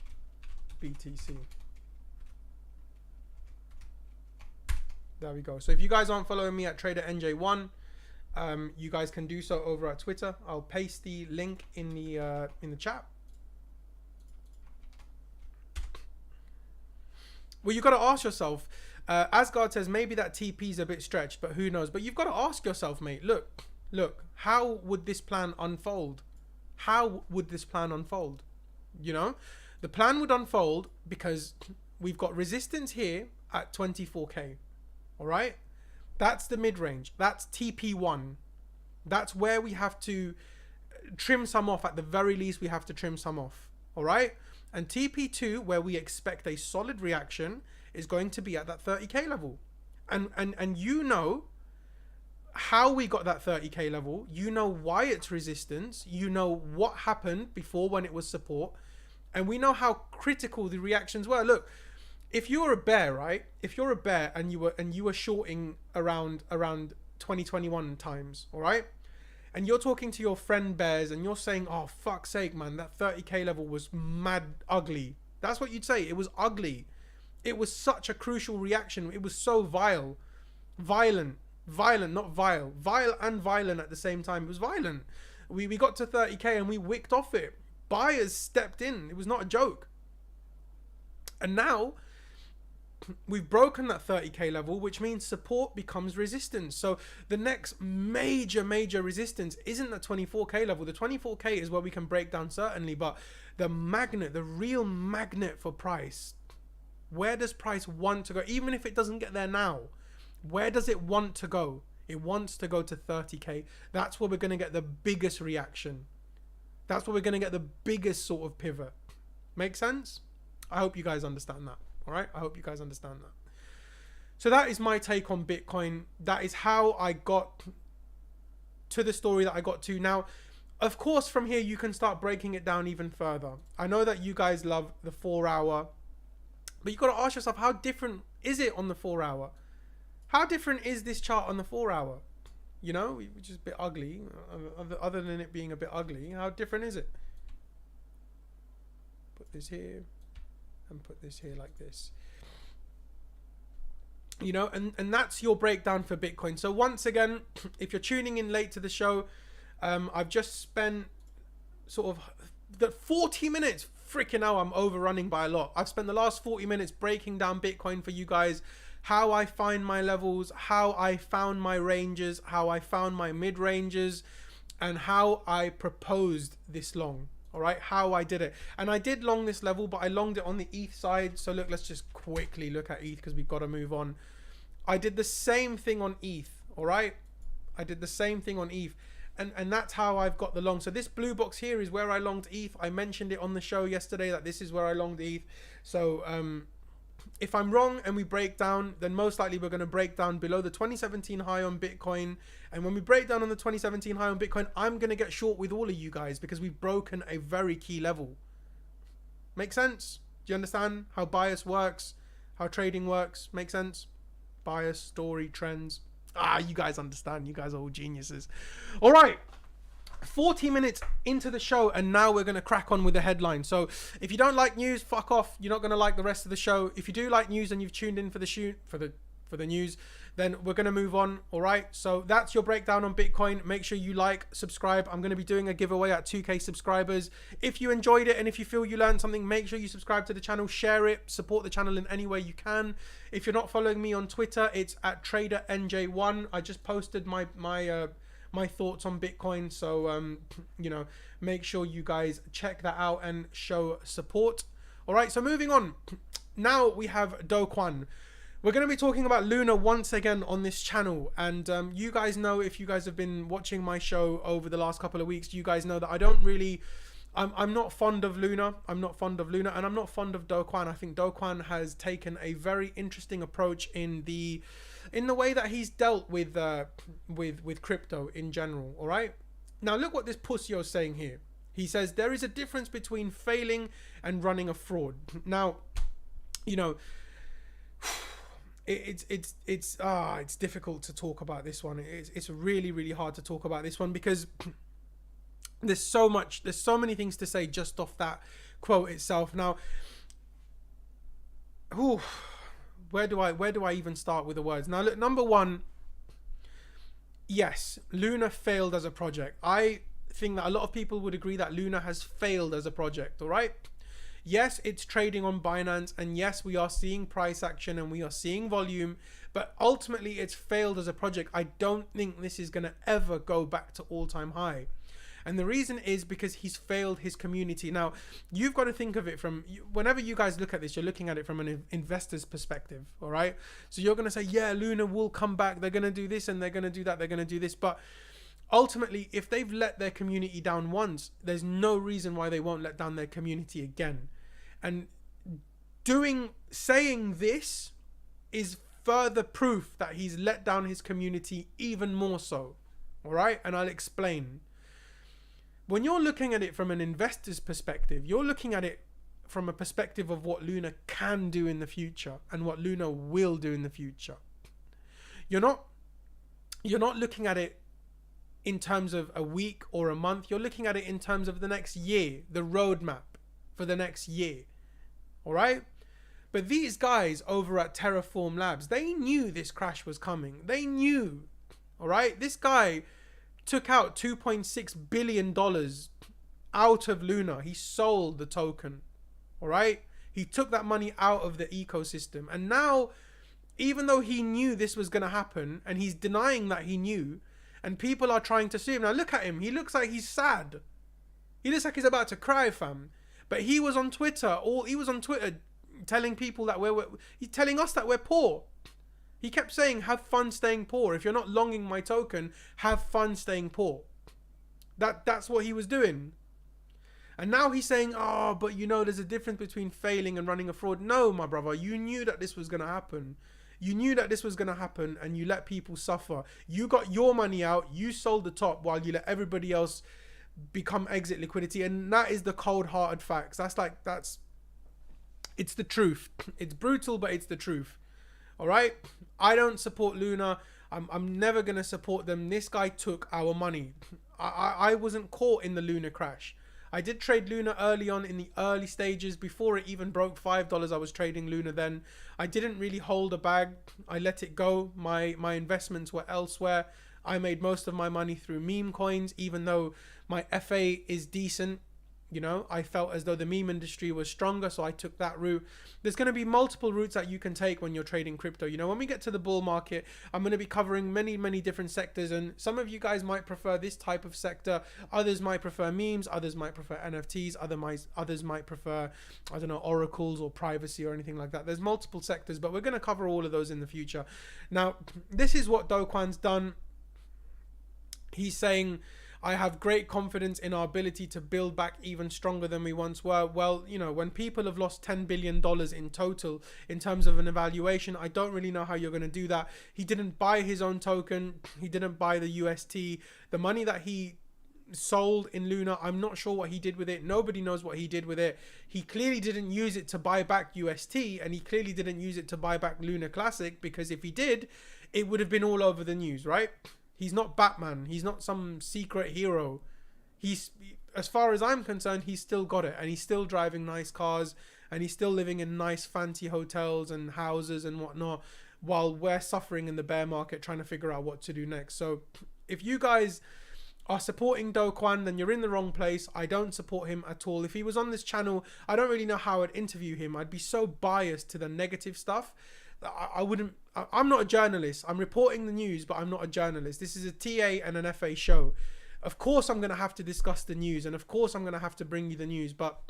BTC. There we go. So if you guys aren't following me at Trader NJ1, you guys can do so over at Twitter. I'll paste the link in the chat. Well, you got to ask yourself, Asgard says maybe that TP is a bit stretched, but who knows? But you've got to ask yourself, mate, look, how would this plan unfold? How would this plan unfold? You know, the plan would unfold because we've got resistance here at 24K. All right. That's the mid range. That's TP1. That's where we have to trim some off. At the very least, we have to trim some off. All right. And TP2, where we expect a solid reaction, is going to be at that 30K level. And you know how we got that 30K level. You know why it's resistance. You know what happened before when it was support. And we know how critical the reactions were. Look, if you're a bear, right? If you're a bear and you were shorting around 2021 times, all right? And you're talking to your friend bears and you're saying, oh, fuck's sake, man, that 30K level was mad ugly. That's what you'd say. It was ugly. It was such a crucial reaction. It was so violent, not vile. Vile and violent at the same time. It was violent. We got to 30K and we wicked off it. Buyers stepped in. It was not a joke. And now we've broken that 30K level, which means support becomes resistance. So the next major resistance isn't the 24K level. The 24K is where we can break down certainly, but the real magnet for price, where does price want to go? Even if it doesn't get there now, where does it want to go? It wants to go to 30K. That's where we're going to get the biggest reaction. That's where we're going to get the biggest sort of pivot. Make sense? I hope you guys understand that. All right, I hope you guys understand that. So that is my take on Bitcoin. That is how I got to the story that I got to. Now, of course, from here, you can start breaking it down even further. I know that you guys love the 4 hour, but you got to ask yourself, how different is it on the 4 hour? How different is this chart on the 4 hour? You know, which is a bit ugly. Other than it being a bit ugly, how different is it? Put this here. And put this here like this, you know, and that's your breakdown for Bitcoin. So once again, if you're tuning in late to the show, I've just spent sort of the 40 minutes, freaking hell, I'm overrunning by a lot. I've spent the last 40 minutes breaking down Bitcoin for you guys, how I find my levels, how I found my ranges, how I found my mid ranges, and how I proposed this long. All right, how I did it. And I did long this level, but I longed it on the ETH side. So look, let's just quickly look at ETH because we've got to move on. I did the same thing on ETH. All right, I did the same thing on ETH. And that's how I've got the long. So this blue box here is where I longed ETH. I mentioned it on the show yesterday that this is where I longed ETH. So if I'm wrong and we break down, then most likely we're going to break down below the 2017 high on Bitcoin. And when we break down on the 2017 high on Bitcoin, I'm going to get short with all of you guys because we've broken a very key level. Make sense? Do you understand how bias works? How trading works? Make sense? Bias, story, trends. You guys understand. You guys are all geniuses. All right. 40 minutes into the show, and now we're going to crack on with the headline. So if you don't like news, fuck off. You're not going to like the rest of the show. If you do like news and you've tuned in for the news, then we're going to move on. All right, so that's your breakdown on Bitcoin. Make sure you like, subscribe. I'm going to be doing a giveaway at 2k subscribers. If you enjoyed it and if you feel you learned something, make sure you subscribe to the channel, share it, support the channel in any way you can. If you're not following me on Twitter, it's at TraderNJ1. I just posted my thoughts on Bitcoin, so you know, make sure you guys check that out and show support. All right, so moving on. Now we have Do Kwon. We're going to be talking about Luna once again on this channel, and you guys know, if you guys have been watching my show over the last couple of weeks, you guys know that I don't really, I'm not fond of Luna. I'm not fond of Luna, and I'm not fond of Do Kwon. I think Do Kwon has taken a very interesting approach in the way that he's dealt with crypto in general. All right, now look what this pussyo is saying here. He says there is a difference between failing and running a fraud. Now, you know, it's difficult to talk about this one. It's really hard to talk about this one because there's so many things to say just off that quote itself. Now, where do I even start with the words? Now, look, number one, yes, Luna failed as a project. I think that a lot of people would agree that Luna has failed as a project. All right. Yes, it's trading on Binance, and yes, we are seeing price action and we are seeing volume, but ultimately it's failed as a project. I don't think this is going to ever go back to all-time high. And the reason is because he's failed his community. Now, you've got to think of it from, whenever you guys look at this, you're looking at it from an investor's perspective, all right? So you're going to say, yeah, Luna will come back. They're going to do this and they're going to do that. They're going to do this. But ultimately, if they've let their community down once, there's no reason why they won't let down their community again. And saying this is further proof that he's let down his community even more so. All right? And I'll explain. When you're looking at it from an investor's perspective, you're looking at it from a perspective of what Luna can do in the future and what Luna will do in the future. You're not looking at it in terms of a week or a month. You're looking at it in terms of the next year, the roadmap for the next year. All right? But these guys over at Terraform Labs, they knew this crash was coming. They knew. All right? This guy took out $2.6 billion out of Luna. He sold the token. All right? He took that money out of the ecosystem. And now, even though he knew this was going to happen, and he's denying that he knew, and people are trying to sue him. Now look at him. He looks like he's sad. He looks like he's about to cry, fam. But he was on Twitter. Telling people that he's telling us that we're poor. He kept saying, have fun staying poor. If you're not longing my token, have fun staying poor. That's what he was doing. And now he's saying, oh, but you know, there's a difference between failing and running a fraud. No, my brother, you knew that this was going to happen. You knew that this was going to happen, and you let people suffer. You got your money out. You sold the top while you let everybody else become exit liquidity. And that is the cold-hearted facts. It's the truth. It's brutal, but it's the truth. All right? I don't support Luna. I'm never going to support them. This guy took our money. I wasn't caught in the Luna crash. I did trade Luna early on in the early stages. Before it even broke $5, I was trading Luna then. I didn't really hold a bag. I let it go. My investments were elsewhere. I made most of my money through meme coins, even though my FA is decent. You know, I felt as though the meme industry was stronger, so I took that route. There's going to be multiple routes that you can take when you're trading crypto. You know, when we get to the bull market, I'm going to be covering many different sectors, and some of you guys might prefer this type of sector. Others might prefer memes. Others might prefer NFTs. Others might prefer, I don't know, oracles or privacy or anything like that. There's multiple sectors, but we're going to cover all of those in the future. Now, this is what Do Kwon's done. He's saying, I have great confidence in our ability to build back even stronger than we once were. Well, you know, when people have lost $10 billion in total in terms of an evaluation, I don't really know how you're going to do that. He didn't buy his own token. He didn't buy the UST. The money that he sold in Luna, I'm not sure what he did with it. Nobody knows what he did with it. He clearly didn't use it to buy back UST, and he clearly didn't use it to buy back Luna Classic, because if he did, it would have been all over the news, right? He's not Batman. He's not some secret hero. He's, as far as I'm concerned, he's still got it, and he's still driving nice cars, and he's still living in nice fancy hotels and houses and whatnot, while we're suffering in the bear market trying to figure out what to do next. So if you guys are supporting Do Kwon, then you're in the wrong place. I don't support him at all. If he was on this channel, I don't really know how I'd interview him. I'd be so biased to the negative stuff. I wouldn't. I'm not a journalist. I'm reporting the news, but I'm not a journalist. This is a TA and an FA show. Of course I'm going to have to discuss the news, and of course I'm going to have to bring you the news, but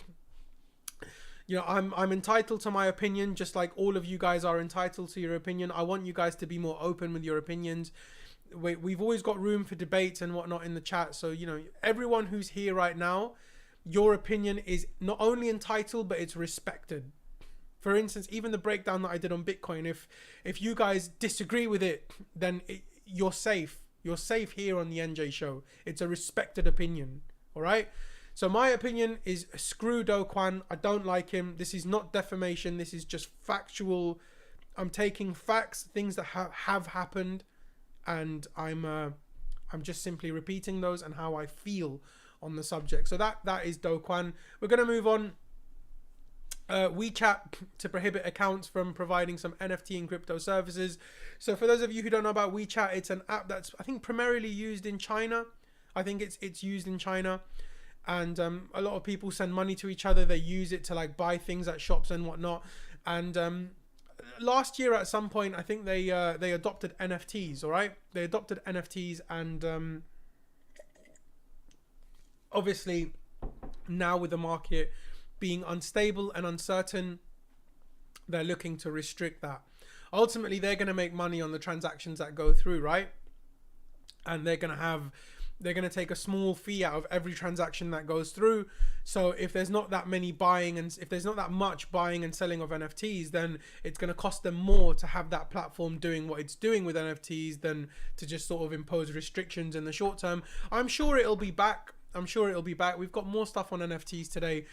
you know, I'm entitled to my opinion, just like all of you guys are entitled to your opinion. I want you guys to be more open with your opinions. We've always got room for debates and whatnot in the chat. So, you know, everyone who's here right now, your opinion is not only entitled, but it's respected. For instance, even the breakdown that I did on Bitcoin, if you guys disagree with it, then you're safe. You're safe here on the NJ show. It's a respected opinion. All right. So my opinion is screw Do Kwon. I don't like him. This is not defamation. This is just factual. I'm taking facts, things that have happened, and I'm just simply repeating those and how I feel on the subject. So that is Do Kwon. We're going to move on. WeChat to prohibit accounts from providing some NFT and crypto services. So for those of you who don't know about WeChat, it's an app that's, I think, primarily used in China. I think it's used in China, and a lot of people send money to each other. They use it to like buy things at shops and whatnot. And last year at some point, I think they adopted NFTs. All right, they adopted NFTs, and obviously now with the market being unstable and uncertain, they're looking to restrict that. Ultimately, they're going to make money on the transactions that go through, right? And they're going to take a small fee out of every transaction that goes through. So if there's not that many buying, and if there's not that much buying and selling of NFTs, then it's going to cost them more to have that platform doing what it's doing with NFTs than to just sort of impose restrictions in the short term. I'm sure it'll be back. We've got more stuff on NFTs today.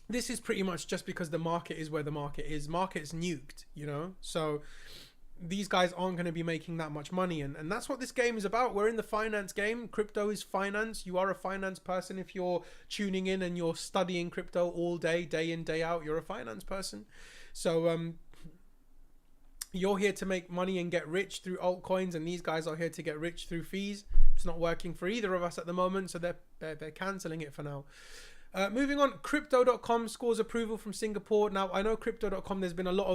This is pretty much just because the market is where the market is. Market's nuked, you know? So these guys aren't going to be making that much money. And that's what this game is about. We're in the finance game. Crypto is finance. You are a finance person. If you're tuning in and you're studying crypto all day, day in, day out, you're a finance person. So you're here to make money and get rich through altcoins, and these guys are here to get rich through fees. It's not working for either of us at the moment, so they're cancelling it for now. Moving on, Crypto.com scores approval from Singapore. Now I know Crypto.com. There's been a lot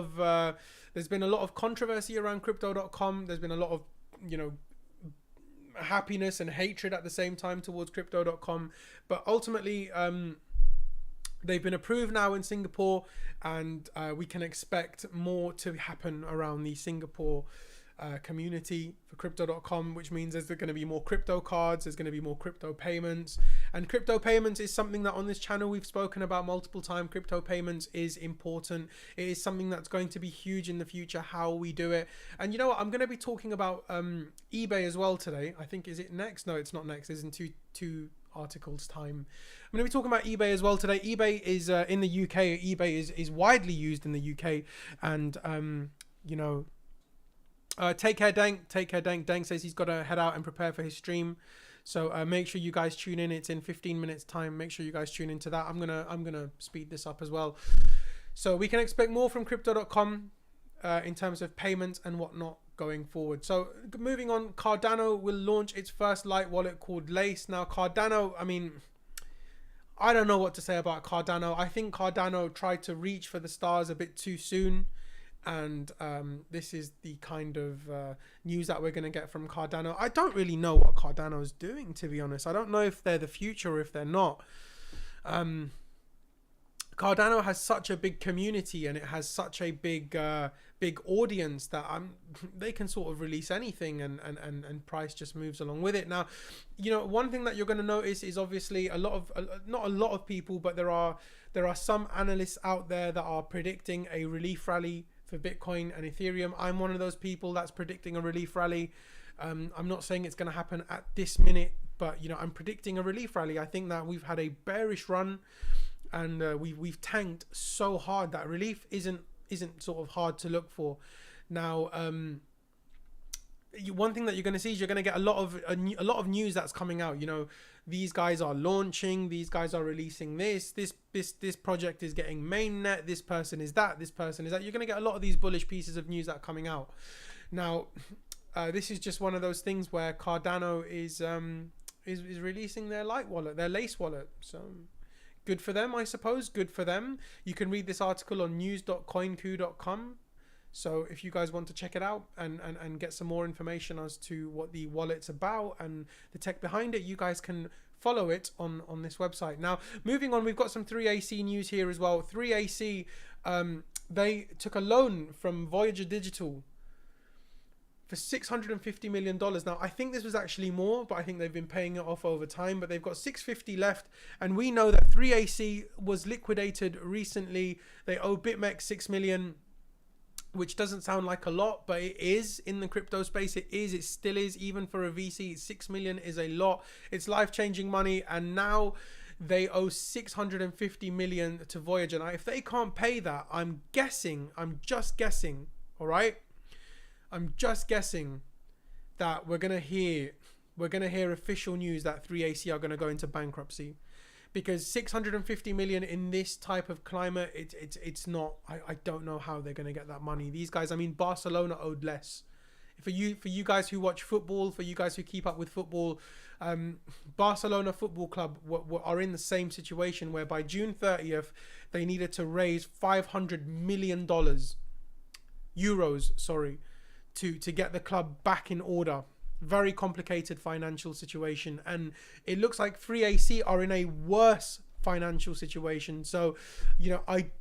of controversy around Crypto.com. There's been a lot of, you know, happiness and hatred at the same time towards Crypto.com. But ultimately, they've been approved now in Singapore, and we can expect more to happen around the Singapore community for Crypto.com, which means there's going to be more crypto cards, there's going to be more crypto payments. And crypto payments is something that on this channel we've spoken about multiple times. Crypto payments is important. It is something that's going to be huge in the future, how we do it. And you know what, I'm going to be talking about eBay as well today. I think, is it next? No, it's not next. It's in two articles time. I'm going to be talking about eBay as well today. eBay is in the UK. eBay is widely used in the UK, and you know, take care Dank. Dank says he's got to head out and prepare for his stream, so make sure you guys tune in. It's in 15 minutes time. Make sure you guys tune into that. I'm gonna speed this up as well, so we can expect more from Crypto.com in terms of payments and whatnot going forward. So moving on, Cardano will launch its first light wallet called Lace. Now Cardano, I mean, I don't know what to say about Cardano. I think Cardano tried to reach for the stars a bit too soon. And this is the kind of news that we're going to get from Cardano. I don't really know what Cardano is doing, to be honest. I don't know if they're the future or if they're not. Cardano has such a big community and it has such a big big audience that they can sort of release anything and price just moves along with it. Now, you know, one thing that you're going to notice is obviously not a lot of people, but there are some analysts out there that are predicting a relief rally for Bitcoin and Ethereum. I'm one of those people that's predicting a relief rally. I'm not saying it's going to happen at this minute, but you know, I'm predicting a relief rally. I think that we've had a bearish run, and we've tanked so hard that relief isn't sort of hard to look for. Now, one thing that you're going to see is you're going to get a lot of news that's coming out. You know, these guys are launching, these guys are releasing this project is getting mainnet, this person is that, this person is that. You're going to get a lot of these bullish pieces of news that are coming out. Now, this is just one of those things where Cardano is releasing their light wallet, their lace wallet. So good for them, I suppose. Good for them. You can read this article on news.coinku.com. So if you guys want to check it out and get some more information as to what the wallet's about and the tech behind it, you guys can follow it on this website. Now, moving on, we've got some 3AC news here as well. 3AC, they took a loan from Voyager Digital for $650 million. Now, I think this was actually more, but I think they've been paying it off over time, but they've got 650 left. And we know that 3AC was liquidated recently. They owe BitMEX $6 million, which doesn't sound like a lot, but it is in the crypto space. It still is, even for a VC. $6 million is a lot. It's life-changing money. And now they owe $650 million to Voyager. Now, if they can't pay that, I'm just guessing, all right? I'm just guessing that we're gonna hear official news that 3AC are gonna go into bankruptcy, because 650 million in this type of climate, it's not. I don't know how they're gonna get that money. These guys, I mean, Barcelona owed less. For you guys who watch football, for you guys who keep up with football, Barcelona Football Club are in the same situation where by June 30th they needed to raise $500 million euros, sorry, to get the club back in order. Very complicated financial situation, and it looks like 3AC are in a worse financial situation. So, you know, I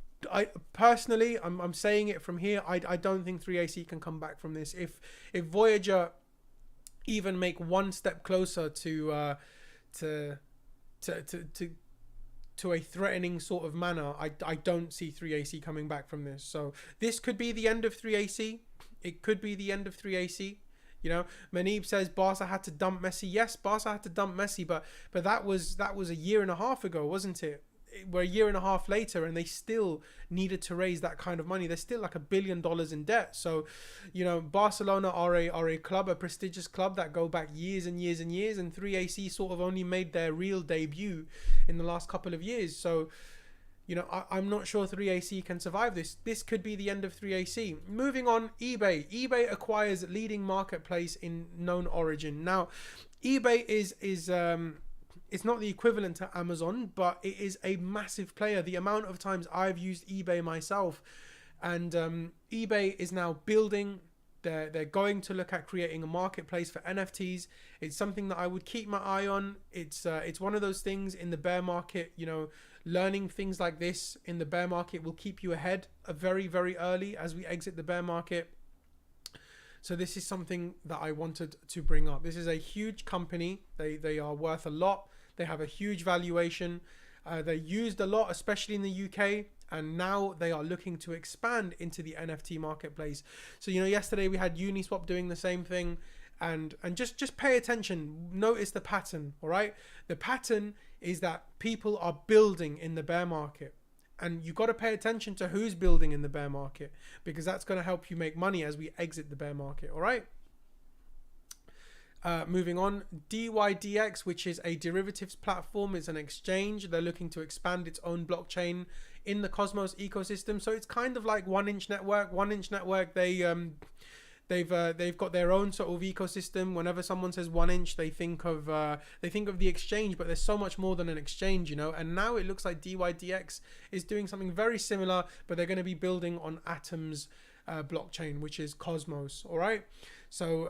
personally, I'm saying it from here, I don't think 3AC can come back from this. If Voyager even make one step closer to a threatening sort of manner, I don't see 3AC coming back from this. So this could be the end of 3AC. It could be the end of 3AC. You know, Manib says Barca had to dump Messi. Yes, Barca had to dump Messi, but that was a year and a half ago, wasn't it? We're a year and a half later, and they still needed to raise that kind of money. They're still like $1 billion in debt. So, you know, Barcelona are a club, a prestigious club that go back years and years and years, and 3AC sort of only made their real debut in the last couple of years. So, you know, I'm not sure 3AC can survive this. This could be the end of 3AC. Moving on, eBay. eBay acquires leading marketplace in KnownOrigin. Now, eBay is it's not the equivalent to Amazon, but it is a massive player. The amount of times I've used eBay myself, and eBay is now building. They're going to look at creating a marketplace for NFTs. It's something that I would keep my eye on. It's one of those things in the bear market, you know, learning things like this in the bear market will keep you ahead very, very early as we exit the bear market. So this is something that I wanted to bring up. This is a huge company. They are worth a lot. They have a huge valuation. They're used a lot, especially in the UK. And now they are looking to expand into the NFT marketplace. So, you know, yesterday we had Uniswap doing the same thing. And just pay attention. Notice the pattern, all right? The pattern is that people are building in the bear market. And you've got to pay attention to who's building in the bear market, because that's going to help you make money as we exit the bear market, all right? Moving on, dYdX, which is a derivatives platform. It's an exchange. They're looking to expand its own blockchain in the Cosmos ecosystem. So it's kind of like 1inch Network. 1inch Network, they've got their own sort of ecosystem. Whenever someone says 1inch, they think of the exchange, but there's so much more than an exchange, you know. And now it looks like dYdX is doing something very similar, but they're going to be building on Atom's blockchain, which is Cosmos. All right. So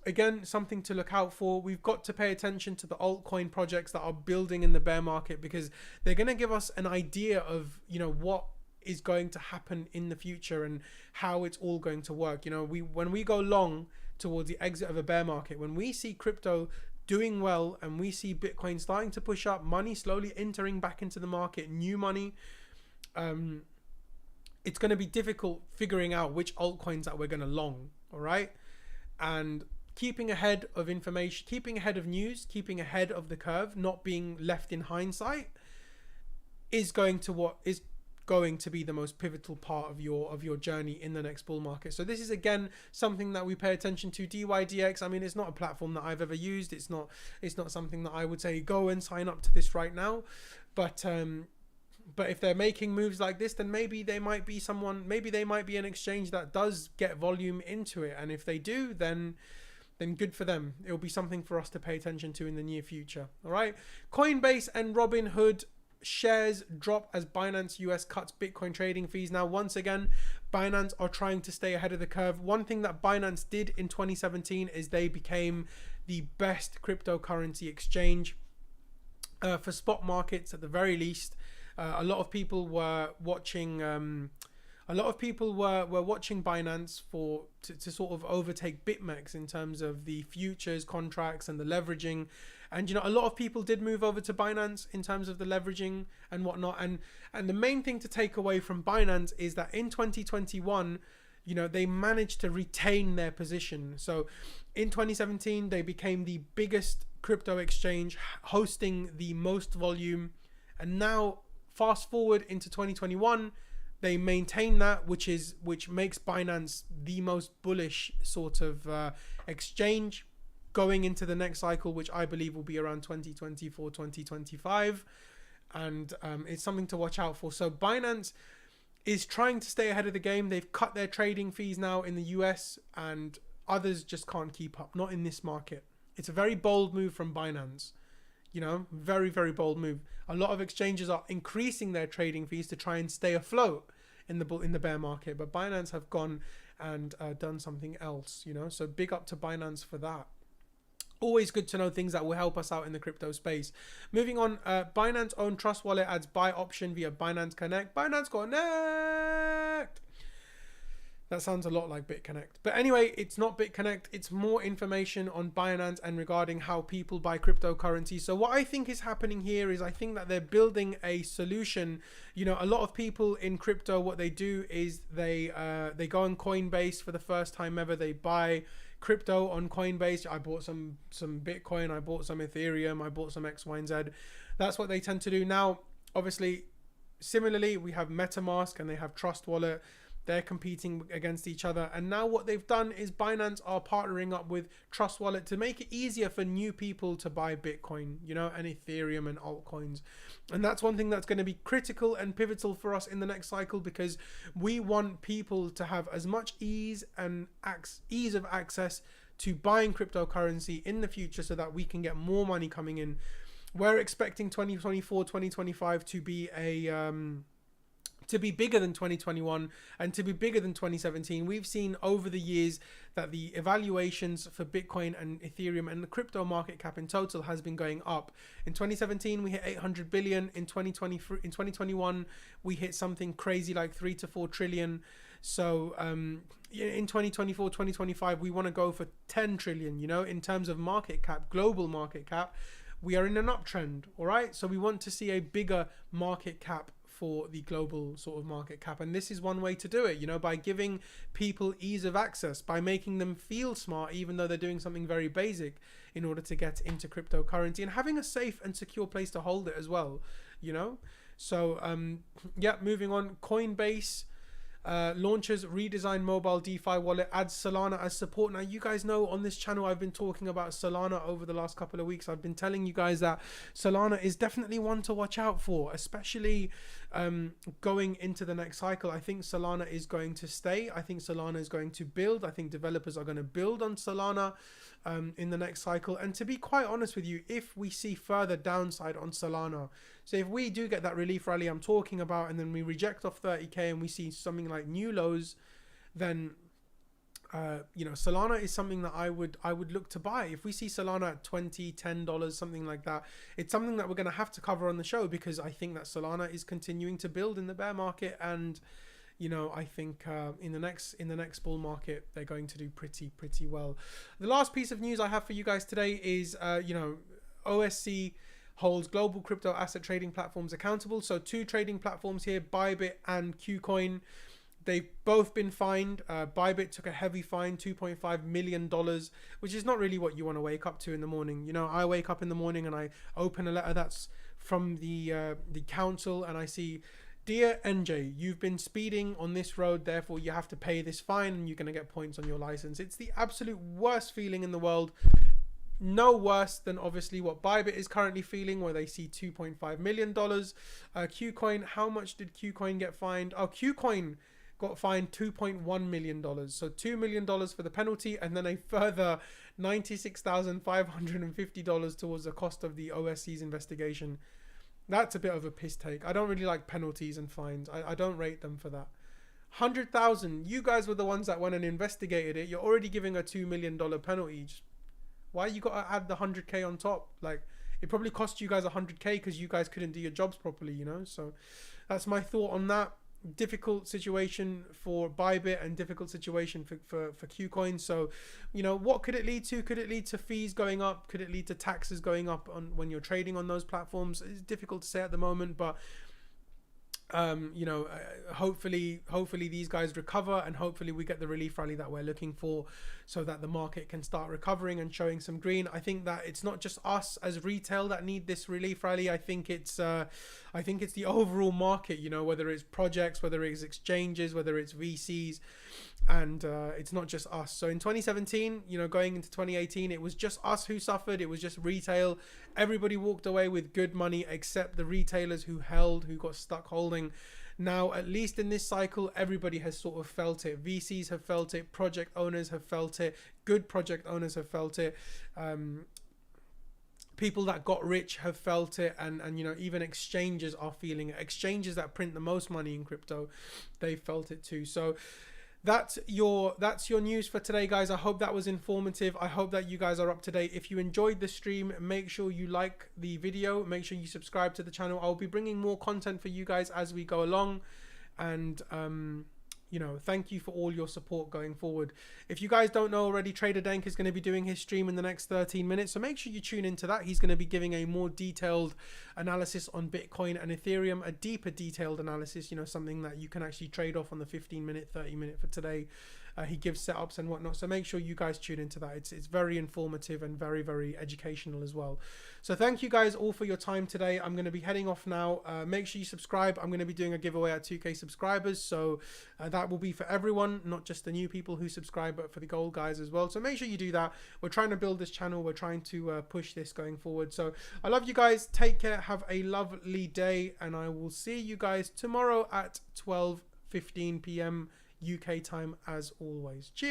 again, something to look out for. We've got to pay attention to the altcoin projects that are building in the bear market, because they're going to give us an idea of, you know, what is going to happen in the future and how it's all going to work. You know, when we go long towards the exit of a bear market, when we see crypto doing well and we see Bitcoin starting to push up, money slowly entering back into the market, new money, it's going to be difficult figuring out which altcoins that we're going to long. All right. And keeping ahead of information, keeping ahead of news, keeping ahead of the curve, not being left in hindsight is going to be the most pivotal part of your journey in the next bull market. So this is again something that we pay attention to. dYdX, I mean, it's not a platform that I've ever used. It's not something that I would say go and sign up to this right now. But if they're making moves like this, then maybe they might be an exchange that does get volume into it. And if they do, then good for them. It'll be something for us to pay attention to in the near future. All right. Coinbase and Robinhood shares drop as Binance US cuts Bitcoin trading fees. Now, once again, Binance are trying to stay ahead of the curve. One thing that Binance did in 2017 is they became the best cryptocurrency exchange for spot markets at the very least. A lot of people were watching Binance to sort of overtake BitMEX in terms of the futures contracts and the leveraging. And, you know, a lot of people did move over to Binance in terms of the leveraging and whatnot. And the main thing to take away from Binance is that in 2021, you know, they managed to retain their position. So in 2017, they became the biggest crypto exchange, hosting the most volume. And now fast forward into 2021, they maintain that, which makes Binance the most bullish sort of exchange going into the next cycle, which I believe will be around 2024, 2025. And it's something to watch out for. So Binance is trying to stay ahead of the game. They've cut their trading fees now in the US, and others just can't keep up, not in this market. It's a very bold move from Binance. You know, very, very bold move. A lot of exchanges are increasing their trading fees to try and stay afloat in the bear market, but Binance have gone and done something else, you know. So big up to Binance for that. Always good to know things that will help us out in the crypto space. Moving on, Binance owned Trust Wallet adds buy option via Binance Connect. Binance Connect. That sounds a lot like BitConnect. But anyway, it's not BitConnect. It's more information on Binance and regarding how people buy cryptocurrency. So what I think is happening here is I think that they're building a solution. You know, a lot of people in crypto, what they do is they go on Coinbase for the first time ever. They buy crypto on Coinbase. I bought some Bitcoin. I bought some Ethereum. I bought some X, Y, and Z. That's what they tend to do. Now, obviously, similarly, we have MetaMask and they have Trust Wallet. They're competing against each other. And now what they've done is Binance are partnering up with Trust Wallet to make it easier for new people to buy Bitcoin, you know, and Ethereum and altcoins. And that's one thing that's going to be critical and pivotal for us in the next cycle, because we want people to have as much ease of access to buying cryptocurrency in the future so that we can get more money coming in. We're expecting 2024, 2025 to be bigger than 2021 and to be bigger than 2017. We've seen over the years that the evaluations for Bitcoin and Ethereum and the crypto market cap in total has been going up. In 2017, we hit 800 billion. In 2021, we hit something crazy like 3 to 4 trillion. So in 2024, 2025, we want to go for 10 trillion, you know, in terms of market cap, global market cap. We are in an uptrend, all right? So we want to see a bigger market cap for the global sort of market cap. And this is one way to do it, you know, by giving people ease of access, by making them feel smart, even though they're doing something very basic in order to get into cryptocurrency, and having a safe and secure place to hold it as well, you know. So, yeah, moving on. Coinbase launches redesigned mobile DeFi wallet, adds Solana as support. Now, you guys know on this channel I've been talking about Solana over the last couple of weeks. I've been telling you guys that Solana is definitely one to watch out for, especially going into the next cycle. I think Solana is going to stay. I think Solana is going to build. I think developers are going to build on Solana in the next cycle. And to be quite honest with you, if we see further downside on Solana, so if we do get that relief rally I'm talking about, and then we reject off 30k and we see something like new lows, then Solana is something that I would look to buy. If we see Solana at $10, something like that, it's something that we're going to have to cover on the show, because I think that Solana is continuing to build in the bear market, and I think in the next bull market they're going to do pretty well. The last piece of news I have for you guys today is OSC holds global crypto asset trading platforms accountable. So 2 trading platforms here, Bybit and KuCoin. They've both been fined. Bybit took a heavy fine, $2.5 million, which is not really what you want to wake up to in the morning. I wake up in the morning and I open a letter that's from the council, and I see, "Dear NJ, you've been speeding on this road, therefore you have to pay this fine and you're going to get points on your license." It's the absolute worst feeling in the world. No worse than obviously what Bybit is currently feeling, where they see $2.5 million. KuCoin, how much did KuCoin get fined? Oh, KuCoin got fined $2.1 million. So $2 million for the penalty, and then a further $96,550 towards the cost of the OSC's investigation. That's a bit of a piss take. I don't really like penalties and fines. I don't rate them for that. 100,000. You guys were the ones that went and investigated it. You're already giving a $2 million penalty. Why you got to add the 100K on top? Like, it probably cost you guys 100K because you guys couldn't do your jobs properly, So that's my thought on that. Difficult situation for Bybit and difficult situation for KuCoin. So, what could it lead to? Could it lead to fees going up? Could it lead to taxes going up on when you're trading on those platforms? It's difficult to say at the moment, but hopefully these guys recover, and hopefully we get the relief rally that we're looking for, so that the market can start recovering and showing some green. I think that it's not just us as retail that need this relief rally. I think it's the overall market, whether it's projects, whether it's exchanges, whether it's VCs, and it's not just us. So in 2017, going into 2018, it was just us who suffered. It was just retail. Everybody walked away with good money except the retailers who got stuck holding. Now, at least in this cycle, everybody has sort of felt it. VCs have felt it. Project owners have felt it. Good project owners have felt it. People that got rich have felt it, and even exchanges are feeling it. Exchanges that print the most money in crypto, they felt it too. So that's your news for today, guys. I hope that was informative. I hope that you guys are up to date. If you enjoyed the stream, make sure you like the video. Make sure you subscribe to the channel. I'll be bringing more content for you guys as we go along, and thank you for all your support going forward. If you guys don't know already, Trader Dank is going to be doing his stream in the next 13 minutes, so make sure you tune into that. He's going to be giving a more detailed analysis on Bitcoin and Ethereum, a deeper detailed analysis, something that you can actually trade off on the 15-minute, 30-minute for today. He gives setups and whatnot, so make sure you guys tune into that. It's very informative and very, very educational as well. So thank you guys all for your time today. I'm going to be heading off now. Make sure you subscribe. I'm going to be doing a giveaway at 2K subscribers, so that will be for everyone, not just the new people who subscribe, but for the gold guys as well. So make sure you do that. We're trying to build this channel. We're trying to push this going forward. So I love you guys. Take care. Have a lovely day, and I will see you guys tomorrow at 12:15 p.m. UK time as always. Cheers.